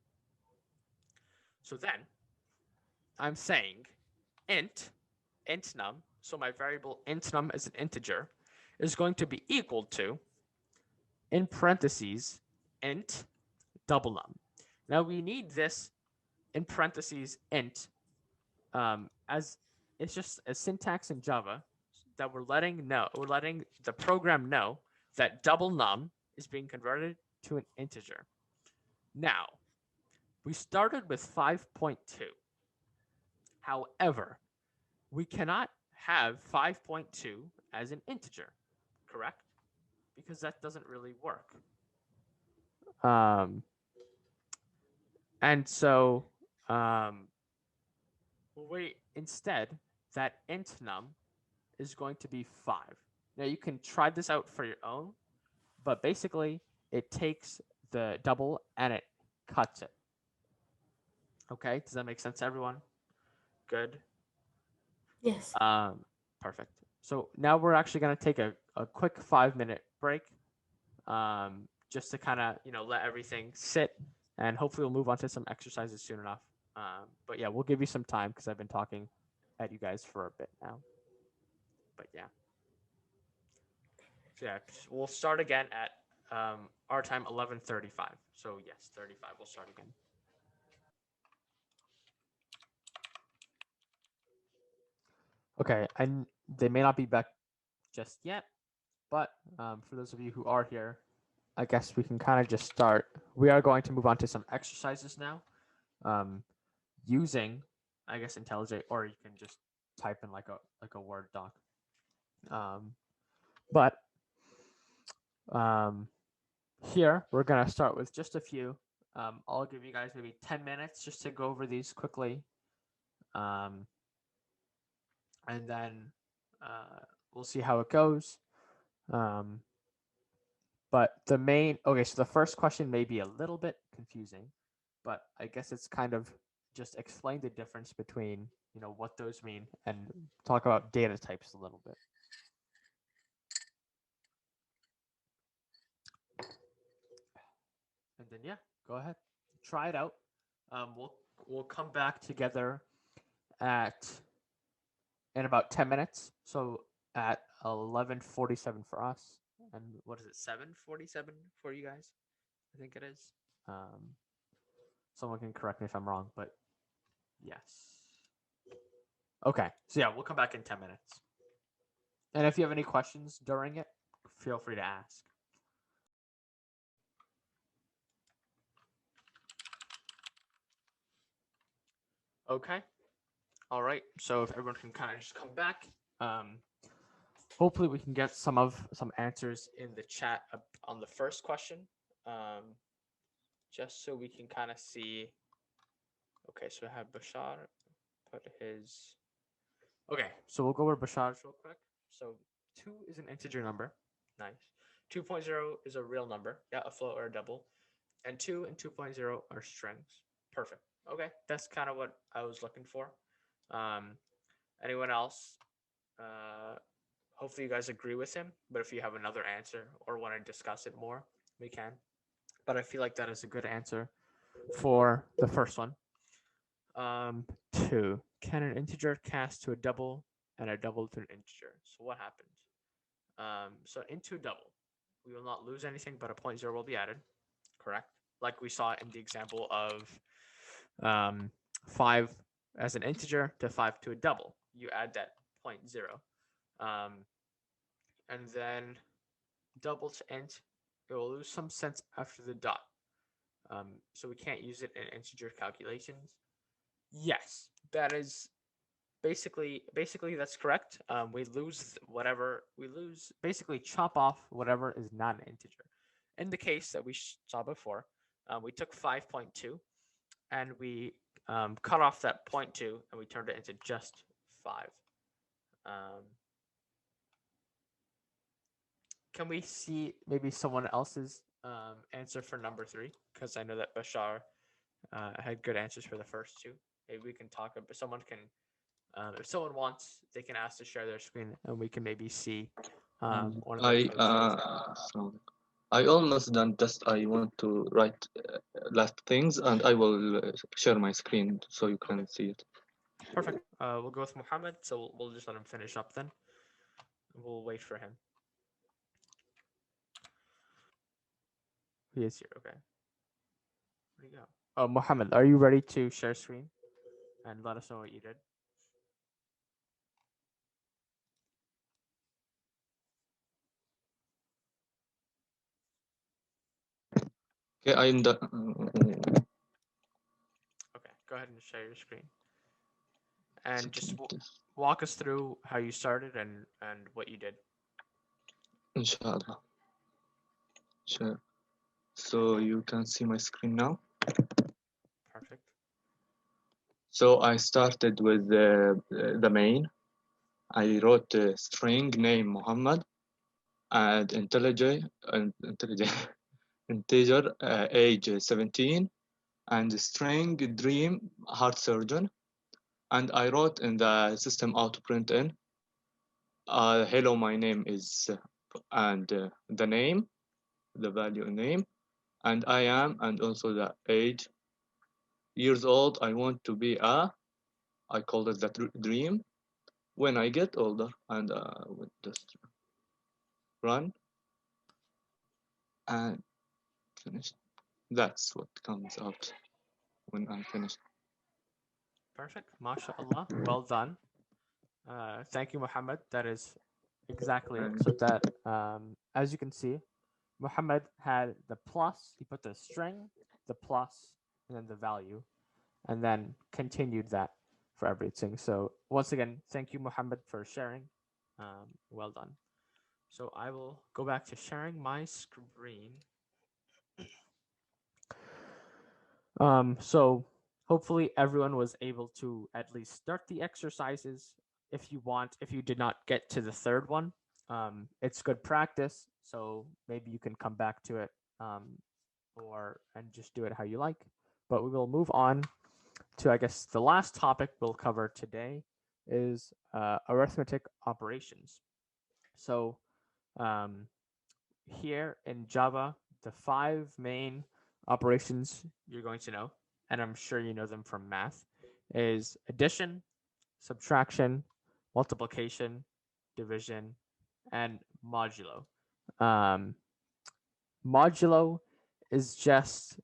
So then I'm saying int num, so my variable int num as an integer, is going to be equal to in parentheses, int double num. Now we need this in parentheses int as it's just a syntax in Java that we're letting the program know that double num is being converted to an integer. Now, we started with 5.2. However, we cannot have 5.2 as an integer, correct? Because that doesn't really work. And so wait, instead, that int num is going to be 5. Now you can try this out for your own, but basically it takes the double and it cuts it. Okay, does that make sense, everyone? Good. Yes. Perfect. So now we're actually going to take a quick 5-minute break, just to kind of let everything sit, and hopefully we'll move on to some exercises soon enough. But yeah, we'll give you some time because I've been talking at you guys for a bit now. But yeah. So yeah, we'll start again at our time 11:35. So yes, 35. We'll start again. Okay, and they may not be back just yet, but for those of you who are here, I guess we can kind of just start. We are going to move on to some exercises now, using, I guess, IntelliJ, or you can just type in like a Word doc. But here we're gonna start with just a few. I'll give you guys maybe 10 minutes just to go over these quickly, and then we'll see how it goes. But so the first question may be a little bit confusing, but I guess it's kind of just explain the difference between what those mean and talk about data types a little bit. And then yeah, go ahead, try it out. We'll come back together in about 10 minutes. So at 11:47 for us, and what is it, 7:47 for you guys? I think it is. Someone can correct me if I'm wrong, but yes. Okay, so yeah, we'll come back in 10 minutes. And if you have any questions during it, feel free to ask. Okay. All right. So if everyone can kind of just come back, hopefully we can get some answers in the chat on the first question, just so we can kind of see. Okay, so I have Bashar put his. Okay, so we'll go over Bashar's real quick. So 2 is an integer number. Nice. 2.0 is a real number. Yeah, a float or a double. And 2 and 2.0 are strings. Perfect. Okay, that's kind of what I was looking for. Anyone else? Hopefully you guys agree with him, but if you have another answer or want to discuss it more, we can. But I feel like that is a good answer for the first one. 2. Can an integer cast to a double and a double to an integer? So what happens? So into a double, we will not lose anything, but a 0.0 will be added. Correct? Like we saw in the example of 5 as an integer to 5 to a double. You add that 0.0. And then double to int, it will lose some sense after the dot. So we can't use it in integer calculations. Yes, that is basically that's correct. We lose basically chop off whatever is not an integer. In the case that we saw before, we took 5.2 and we cut off that 0.2 and we turned it into just 5. Can we see maybe someone else's answer for number 3? Because I know that Bashar had good answers for the first 2. Maybe we can talk about. Someone can, if someone wants, they can ask to share their screen, and we can maybe see one of the I almost done. Just I want to write last things, and I will share my screen so you can see it. Perfect. We'll go with Muhammad, so we'll just let him finish up then. We'll wait for him. He is here. Okay. Where'd he go? Oh, Mohammed, are you ready to share screen and let us know what you did? Okay, I'm the. Okay, go ahead and share your screen and just walk us through how you started and what you did. Inshallah. Sure. So you can see my screen now. Perfect. So I started with the main. I wrote a string name Muhammad and integer age 17 and string dream heart surgeon. And I wrote in the system out println, hello, my name is, and the name, the value name, and I am, and also the age, years old. I want to be I called it the dream when I get older, and we'll just run and finish. That's what comes out when I finish. Perfect. MashaAllah. Well done. Thank you, Muhammad. That is exactly it. So that, as you can see, Muhammad had the plus. He put the string, the plus, and then the value, and then continued that for everything. So once again, thank you, Muhammad, for sharing. Well done. So I will go back to sharing my screen. So hopefully everyone was able to at least start the exercises. If you want, if you did not get to the third one, it's good practice. So maybe you can come back to it, and just do it how you like. But we will move on to, I guess, the last topic we'll cover today is arithmetic operations. So here in Java, the 5 main operations you're going to know, and I'm sure you know them from math, is addition, subtraction, multiplication, division, and modulo. Modulo is just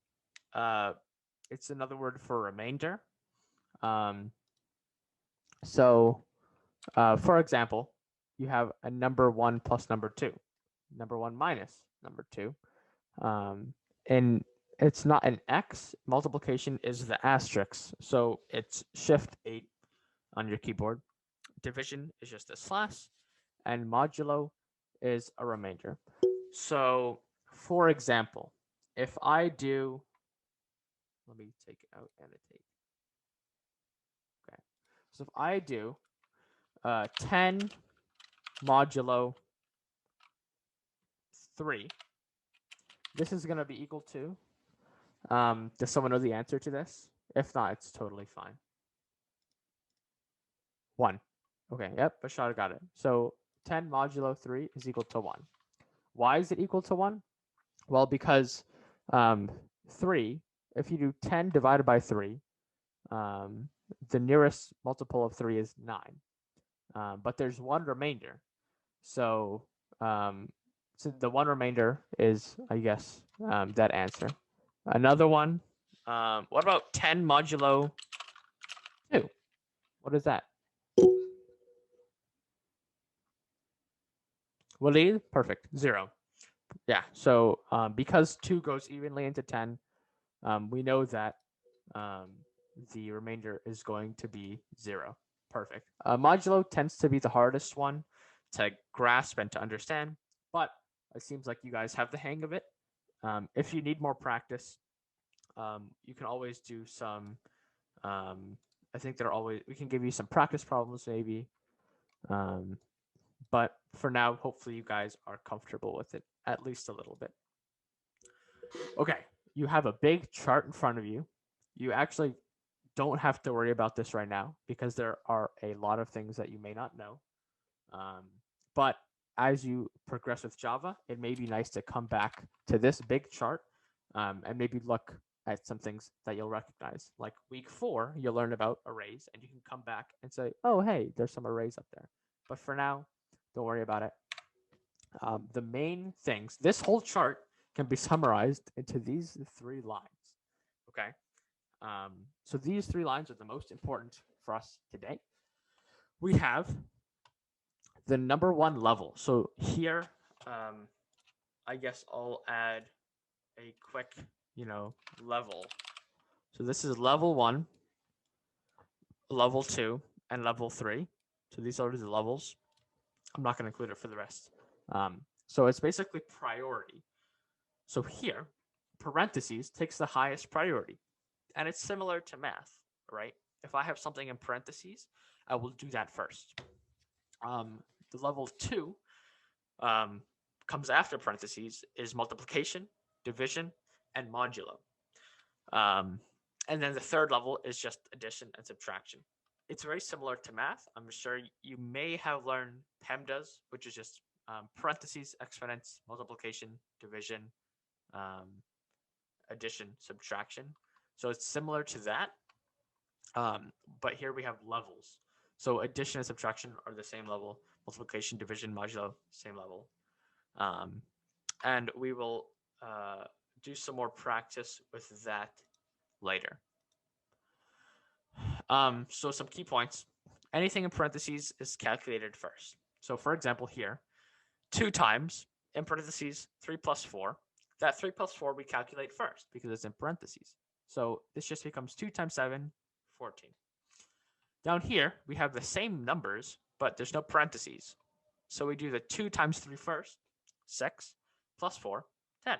it's another word for remainder. So, for example, you have a number 1 plus number 2, number 1 minus number 2. And it's not an X. Multiplication is the asterisk. So it's shift 8 on your keyboard. Division is just a slash. And modulo is a remainder. So, for example, if I do, let me take out annotate. Okay. So if I do 10 modulo 3, this is going to be equal to, does someone know the answer to this? If not, it's totally fine. 1. Okay, yep, Bashar got it. So 10 modulo 3 is equal to 1. Why is it equal to 1? Well, because 3, if you do 10 divided by 3, the nearest multiple of 3 is 9. But there's one remainder. So, so the one remainder is, I guess, that answer. Another one, what about 10 modulo 2? What is that? Walid? Perfect. 0. Yeah, so because 2 goes evenly into 10, we know that the remainder is going to be 0. Perfect. Modulo tends to be the hardest one to grasp and to understand, but it seems like you guys have the hang of it. If you need more practice, you can always do some, I think we can give you some practice problems maybe. But for now, hopefully you guys are comfortable with it, at least a little bit. Okay, you have a big chart in front of you. You actually don't have to worry about this right now because there are a lot of things that you may not know. But as you progress with Java, it may be nice to come back to this big chart and maybe look at some things that you'll recognize. Like week 4, you'll learn about arrays, and you can come back and say, oh, hey, there's some arrays up there. But for now, don't worry about it. The main things, this whole chart can be summarized into these 3 lines. Okay. So these 3 lines are the most important for us today. We have the number 1 level. So here, I guess I'll add a quick, level. So this is level 1, level 2, and level 3. So these are the levels. I'm not going to include it for the rest. So it's basically priority. So here, parentheses takes the highest priority. And it's similar to math, right? If I have something in parentheses, I will do that first. The level 2 comes after parentheses is multiplication, division, and modulo. And then the 3rd level is just addition and subtraction. It's very similar to math. I'm sure you may have learned PEMDAS, which is just parentheses, exponents, multiplication, division, addition, subtraction. So it's similar to that, but here we have levels. So addition and subtraction are the same level. Multiplication, division, modulo, same level. And we will do some more practice with that later. So some key points. Anything in parentheses is calculated first. So for example here, 2 times, in parentheses, 3 plus 4. That 3 plus 4 we calculate first because it's in parentheses. So this just becomes 2 times 7, 14. Down here, we have the same numbers, but there's no parentheses. So we do the 2 times 3 first, 6, plus 4, 10.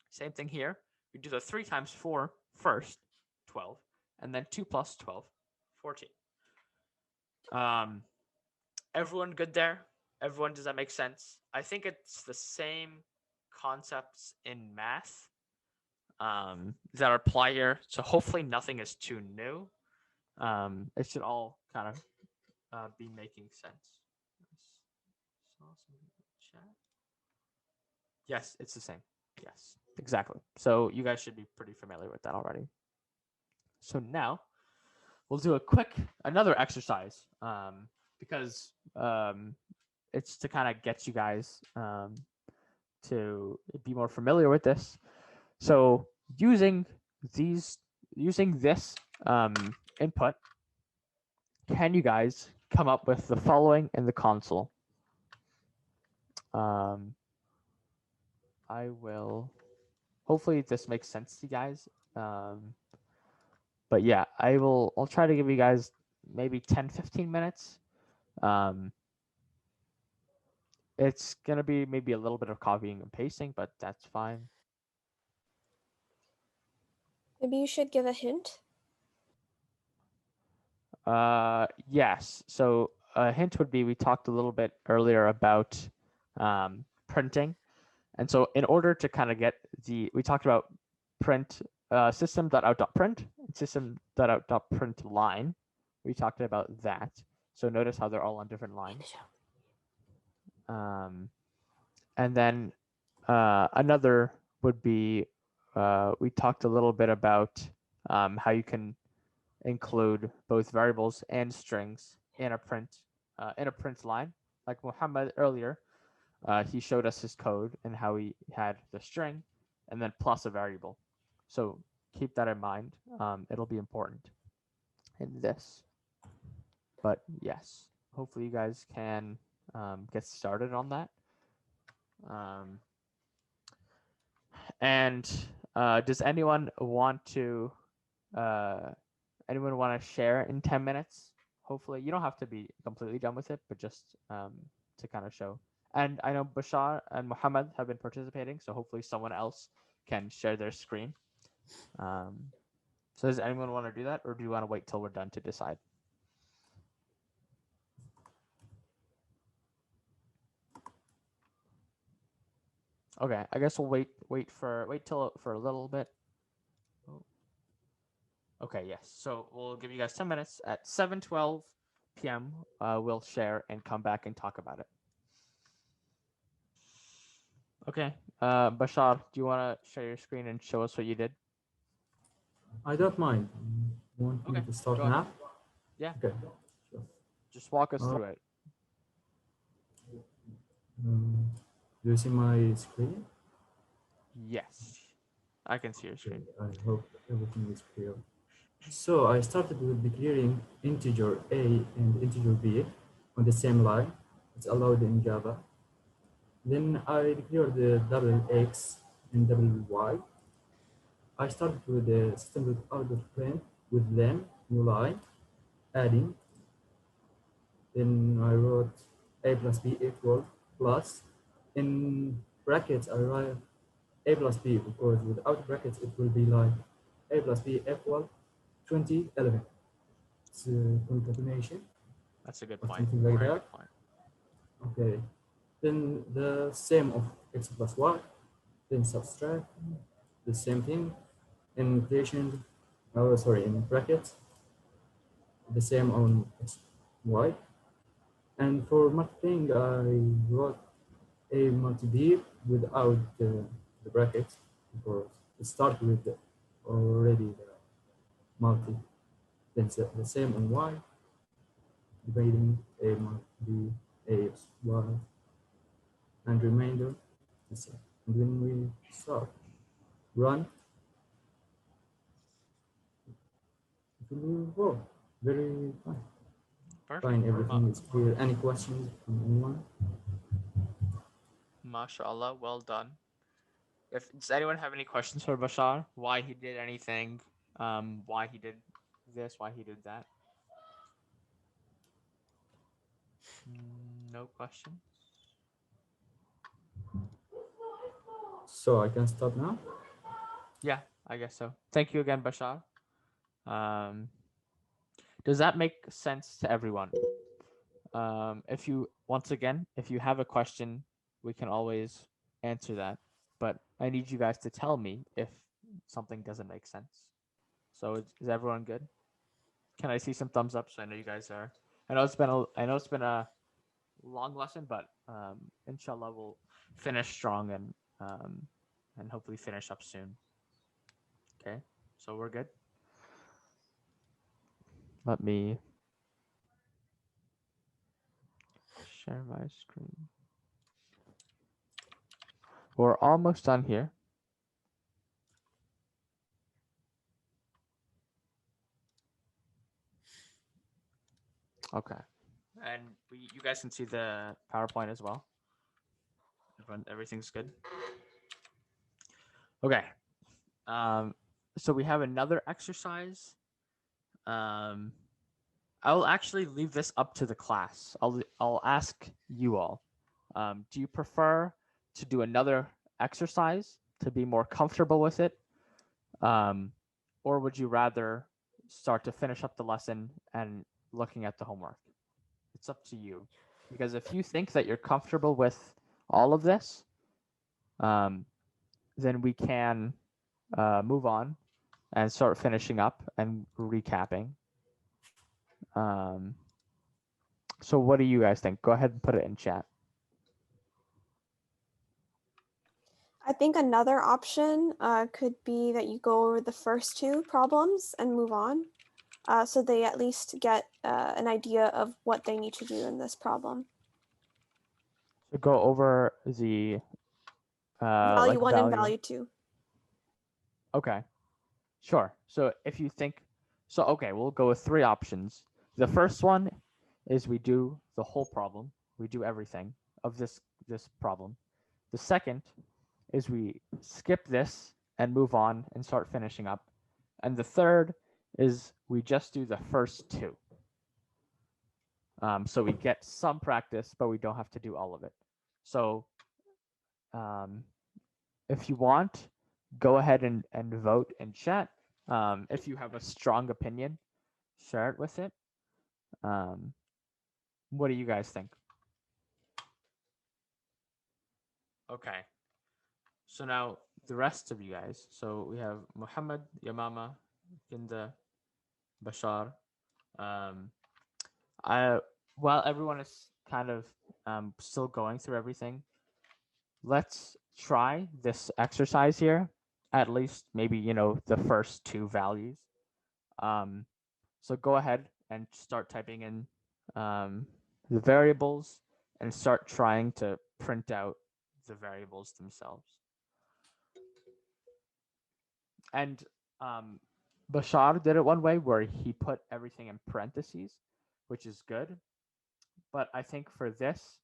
Same thing here. We do the 3 times 4 first, 12, and then 2 plus 12, 14. Everyone good there? Everyone, does that make sense? I think it's the same concepts in math that apply here. So hopefully nothing is too new. It should all kind of be making sense. Yes, it's the same. Yes, exactly. So you guys should be pretty familiar with that already. So now we'll do another exercise because it's to kind of get you guys to be more familiar with this. So using this input, can you guys come up with the following in the console? I will. Hopefully this makes sense to you guys. But yeah, I'll try to give you guys maybe 10-15 minutes. It's going to be maybe a little bit of copying and pasting, but that's fine. Maybe you should give a hint. Yes. So a hint would be we talked a little bit earlier about printing. And so in order to kind of get we talked about print system.out.print and system.out.print line. We talked about that. So notice how they're all on different lines. And then another would be we talked a little bit about how you can include both variables and strings in a print line. Like Muhammad earlier, he showed us his code and how he had the string and then plus a variable. So keep that in mind. It'll be important in this. But yes, hopefully you guys can get started on that. And does anyone want to share in 10 minutes? Hopefully, you don't have to be completely done with it, but just to kind of show. And I know Bashar and Muhammad have been participating, so hopefully someone else can share their screen. So does anyone want to do that, or do you want to wait till we're done to decide? Okay, I guess we'll wait till for a little bit. Okay, yes. So we'll give you guys 10 minutes. At 7:12 p.m., we'll share and come back and talk about it. Okay. Bashar, do you want to share your screen and show us what you did? I don't mind. You want me to start now? Yeah. Okay. Sure. Just walk us through it. Do you see my screen? Yes, I can see your Okay, screen. I hope everything is clear. So I started with declaring integer a and integer b on the same line. It's allowed in Java. Then I declared the double x and double y. I started with the system out of print with then new line, adding. Then I wrote a plus b equal plus. In brackets, I write a plus b because without brackets, it will be like a plus b equal 20, 11. It's a concatenation That's a good or point. something like Very that. good point. Okay. Then the same of x plus y, then subtract the same thing in equation, in brackets, the same on x, y. And for multiplying, I wrote a multi-b without the brackets because it starts with already the multi. Then the same on y, dividing a multi-b, a x, y, and remainder the same. And when we start run, it will go very fine. Perfect. Fine, everything is clear. Any questions from anyone? MashaAllah, well done. Does anyone have any questions for Bashar? Why he did anything? Why he did this? Why he did that? No questions. So I can stop now? Yeah, I guess so. Thank you again, Bashar. Does that make sense to everyone? If you have a question, we can always answer that. But I need you guys to tell me if something doesn't make sense. So is everyone good? Can I see some thumbs up? So I know you guys are. I know it's been a long lesson, but inshallah we'll finish strong and hopefully finish up soon. Okay, so we're good. Let me share my screen. We're almost done here. Okay, and you guys can see the PowerPoint as well. Everything's good. Okay. So we have another exercise. I will actually leave this up to the class. I'll ask you all. Do you prefer to do another exercise to be more comfortable with it, or would you rather start to finish up the lesson and looking at the homework? It's up to you, because if you think that you're comfortable with all of this, then we can move on and start finishing up and recapping. So what do you guys think? Go ahead and put it in chat. I think another option could be that you go over the first two problems and move on, so they at least get an idea of what they need to do in this problem. So go over the Value like 1 and value 2. Okay, sure. So if you think, okay, we'll go with 3 options. The first one is we do the whole problem. We do everything of this problem. The second is we skip this and move on and start finishing up. And the third is we just do the first 2. So we get some practice, but we don't have to do all of it. So if you want, go ahead and vote in chat. If you have a strong opinion, share it with it. What do you guys think? Okay. So now the rest of you guys. So we have Muhammad, Yamama, Kinda, Bashar. While everyone is kind of still going through everything, let's try this exercise here. At least maybe, the first 2 values. So go ahead and start typing in the variables and start trying to print out the variables themselves. And Bashar did it one way where he put everything in parentheses, which is good. But I think for this,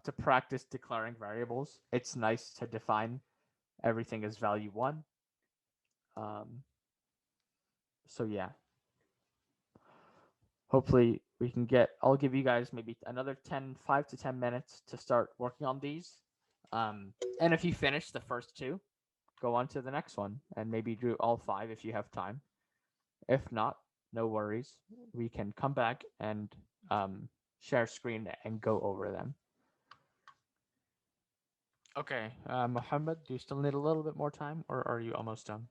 to practice declaring variables, it's nice to define everything as value 1. So yeah. Hopefully we can I'll give you guys maybe another 5 to 10 minutes to start working on these. And if you finish the first 2, go on to the next one and maybe do all 5 if you have time. If not, no worries. We can come back and share screen and go over them. Okay, Mohammed, do you still need a little bit more time, or are you almost done?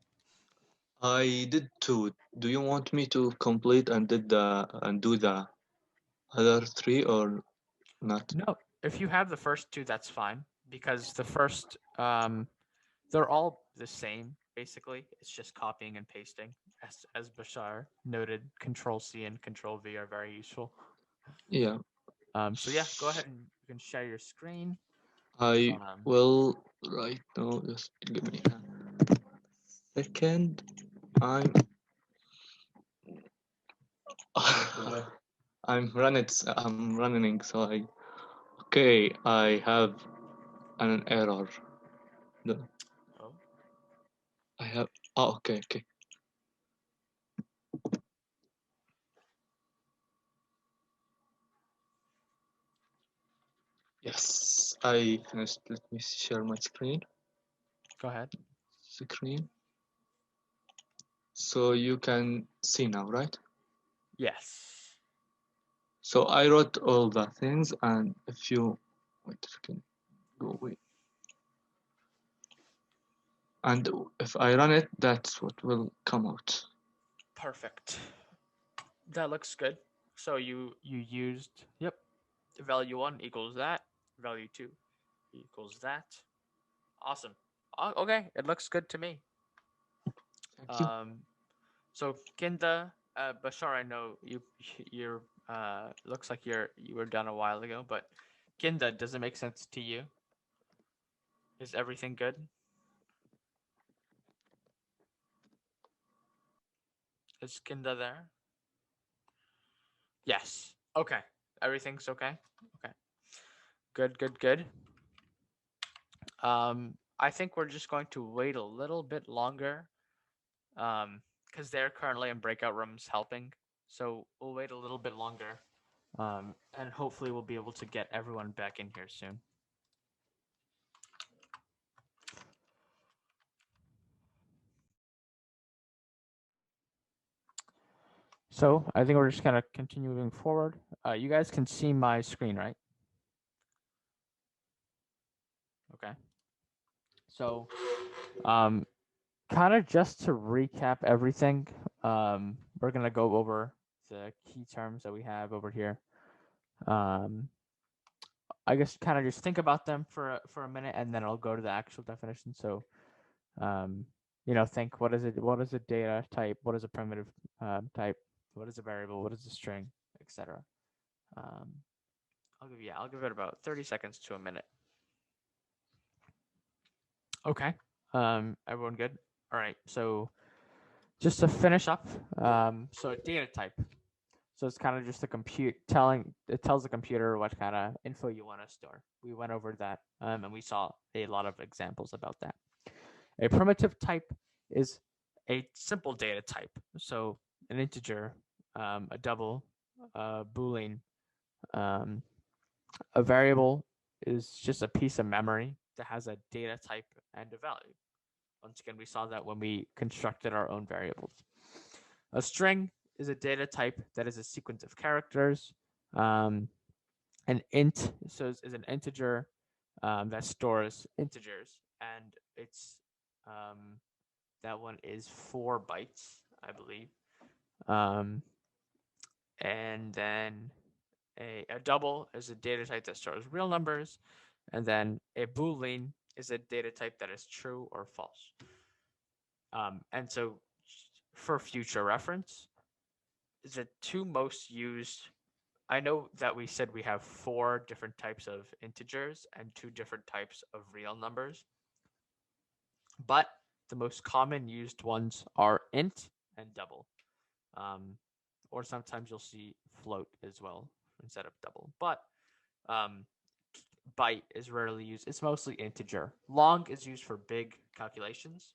I did 2. Do you want me to complete and do the other 3 or not? No, if you have the first 2, that's fine, because the first they're all the same basically. It's just copying and pasting. As Bashar noted, Control C and Control V are very useful. Yeah. So yeah, go ahead and you can share your screen. I will right now. Just give me a second. I'm I'm running. So okay. I have an error. No. Oh. I have. Oh, okay. Yes, I finished. Let me share my screen. Go ahead. Screen. So you can see now, right? Yes. So I wrote all the things, and if you wait, you can go away. And if I run it, that's what will come out. Perfect. That looks good. So you used value 1 equals that, value 2 equals that. Awesome. Okay, it looks good to me. Thank you. So Kinda, Bashar, I know you're looks like you were done a while ago, but Kinda, does it make sense to you? Is everything good? Is Kinda there? Yes. Okay. Everything's okay. Okay. Good. I think we're just going to wait a little bit longer, because they're currently in breakout rooms helping. So we'll wait a little bit longer, and hopefully we'll be able to get everyone back in here soon. So I think we're just gonna continue moving forward. You guys can see my screen, right? Okay. So, kind of just to recap everything, we're gonna go over the key terms that we have over here. I guess kind of just think about them for a minute, and then I'll go to the actual definition. So, think what is it? What is a data type? What is a primitive type? What is a variable? What is a string, etc. I'll give it about 30 seconds to a minute. Okay. Everyone good? All right. So just to finish up, so a data type. So it's kind of just it tells the computer what kind of info you want to store. We went over that, and we saw a lot of examples about that. A primitive type is a simple data type. So an integer, a double, a Boolean, a variable is just a piece of memory that has a data type and a value. Once again, we saw that when we constructed our own variables. A string is a data type that is a sequence of characters. An int is an integer that stores integers, and it's that one is 4 bytes, I believe. And then a double is a data type that stores real numbers, and then a Boolean is a data type that is true or false. And so for future reference, the 2 most used, I know that we said we have 4 different types of integers and 2 different types of real numbers, but the most common used ones are int and double. Or sometimes you'll see float as well instead of double. But byte is rarely used. It's mostly integer. Long is used for big calculations.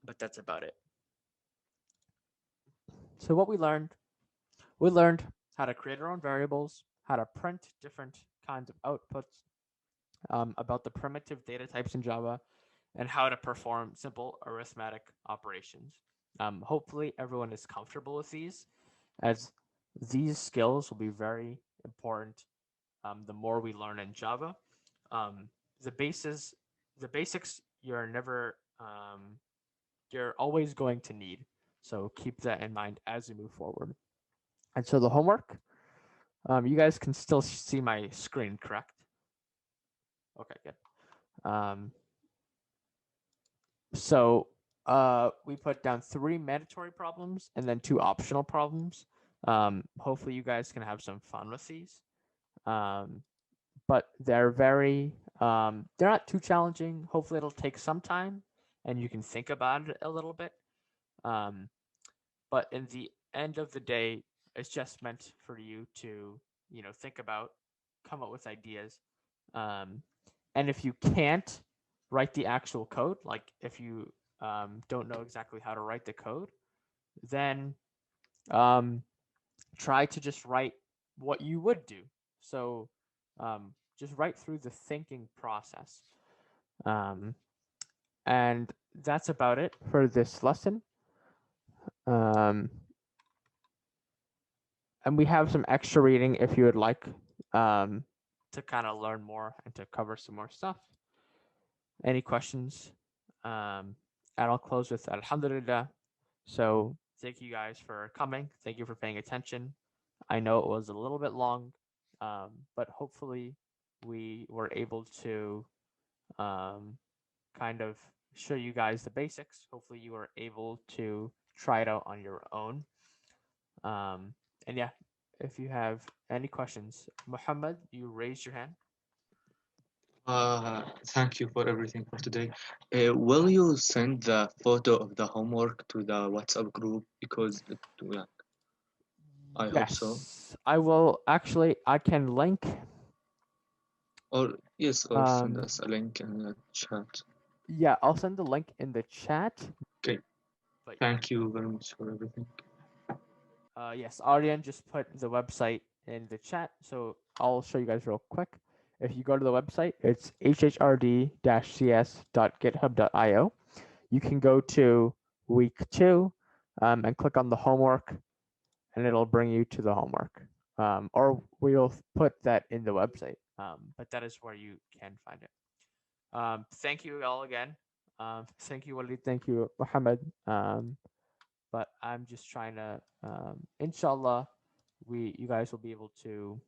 But that's about it. So what we learned how to create our own variables, how to print different kinds of outputs, about the primitive data types in Java, and how to perform simple arithmetic operations. Hopefully everyone is comfortable with these, as these skills will be very important the more we learn in Java. The basics you're always going to need. So keep that in mind as we move forward. And so the homework, you guys can still see my screen, correct? Okay, good. So we put down 3 mandatory problems and then 2 optional problems. Hopefully you guys can have some fun with these. But they're they're not too challenging. Hopefully it'll take some time and you can think about it a little bit. But in the end of the day, it's just meant for you to, think about, come up with ideas. And if you can't write the actual code, like if you don't know exactly how to write the code, then try to just write what you would do. So just write through the thinking process. And that's about it for this lesson. And we have some extra reading if you would like to kind of learn more and to cover some more stuff. Any questions? And I'll close with Alhamdulillah. So thank you guys for coming. Thank you for paying attention. I know it was a little bit long, but hopefully we were able to kind of show you guys the basics. Hopefully you were able to try it out on your own. And yeah, if you have any questions, Muhammad, you raised your hand. Thank you for everything for today. Will you send the photo of the homework to the WhatsApp group? Because I hope so. I will actually. I can link. Or send us a link in the chat. Yeah, I'll send the link in the chat. Okay. But Thank you very much for everything. Yes, Aryan just put the website in the chat, so I'll show you guys real quick. If you go to the website, it's hhrd-cs.github.io. You can go to week 2 and click on the homework, and it'll bring you to the homework. Or we'll put that in the website, but that is where you can find it. Thank you all again. Thank you, Walid. Thank you, Muhammad. But I'm just trying to, inshallah, you guys will be able to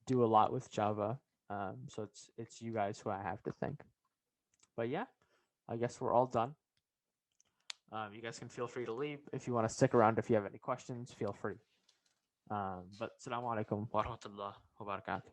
do a lot with Java. So it's you guys who I have to thank. But yeah, I guess we're all done. You guys can feel free to leave. If you want to stick around, if you have any questions, feel free. But Assalamu alaikum wa rahmatullah wa barakatuh.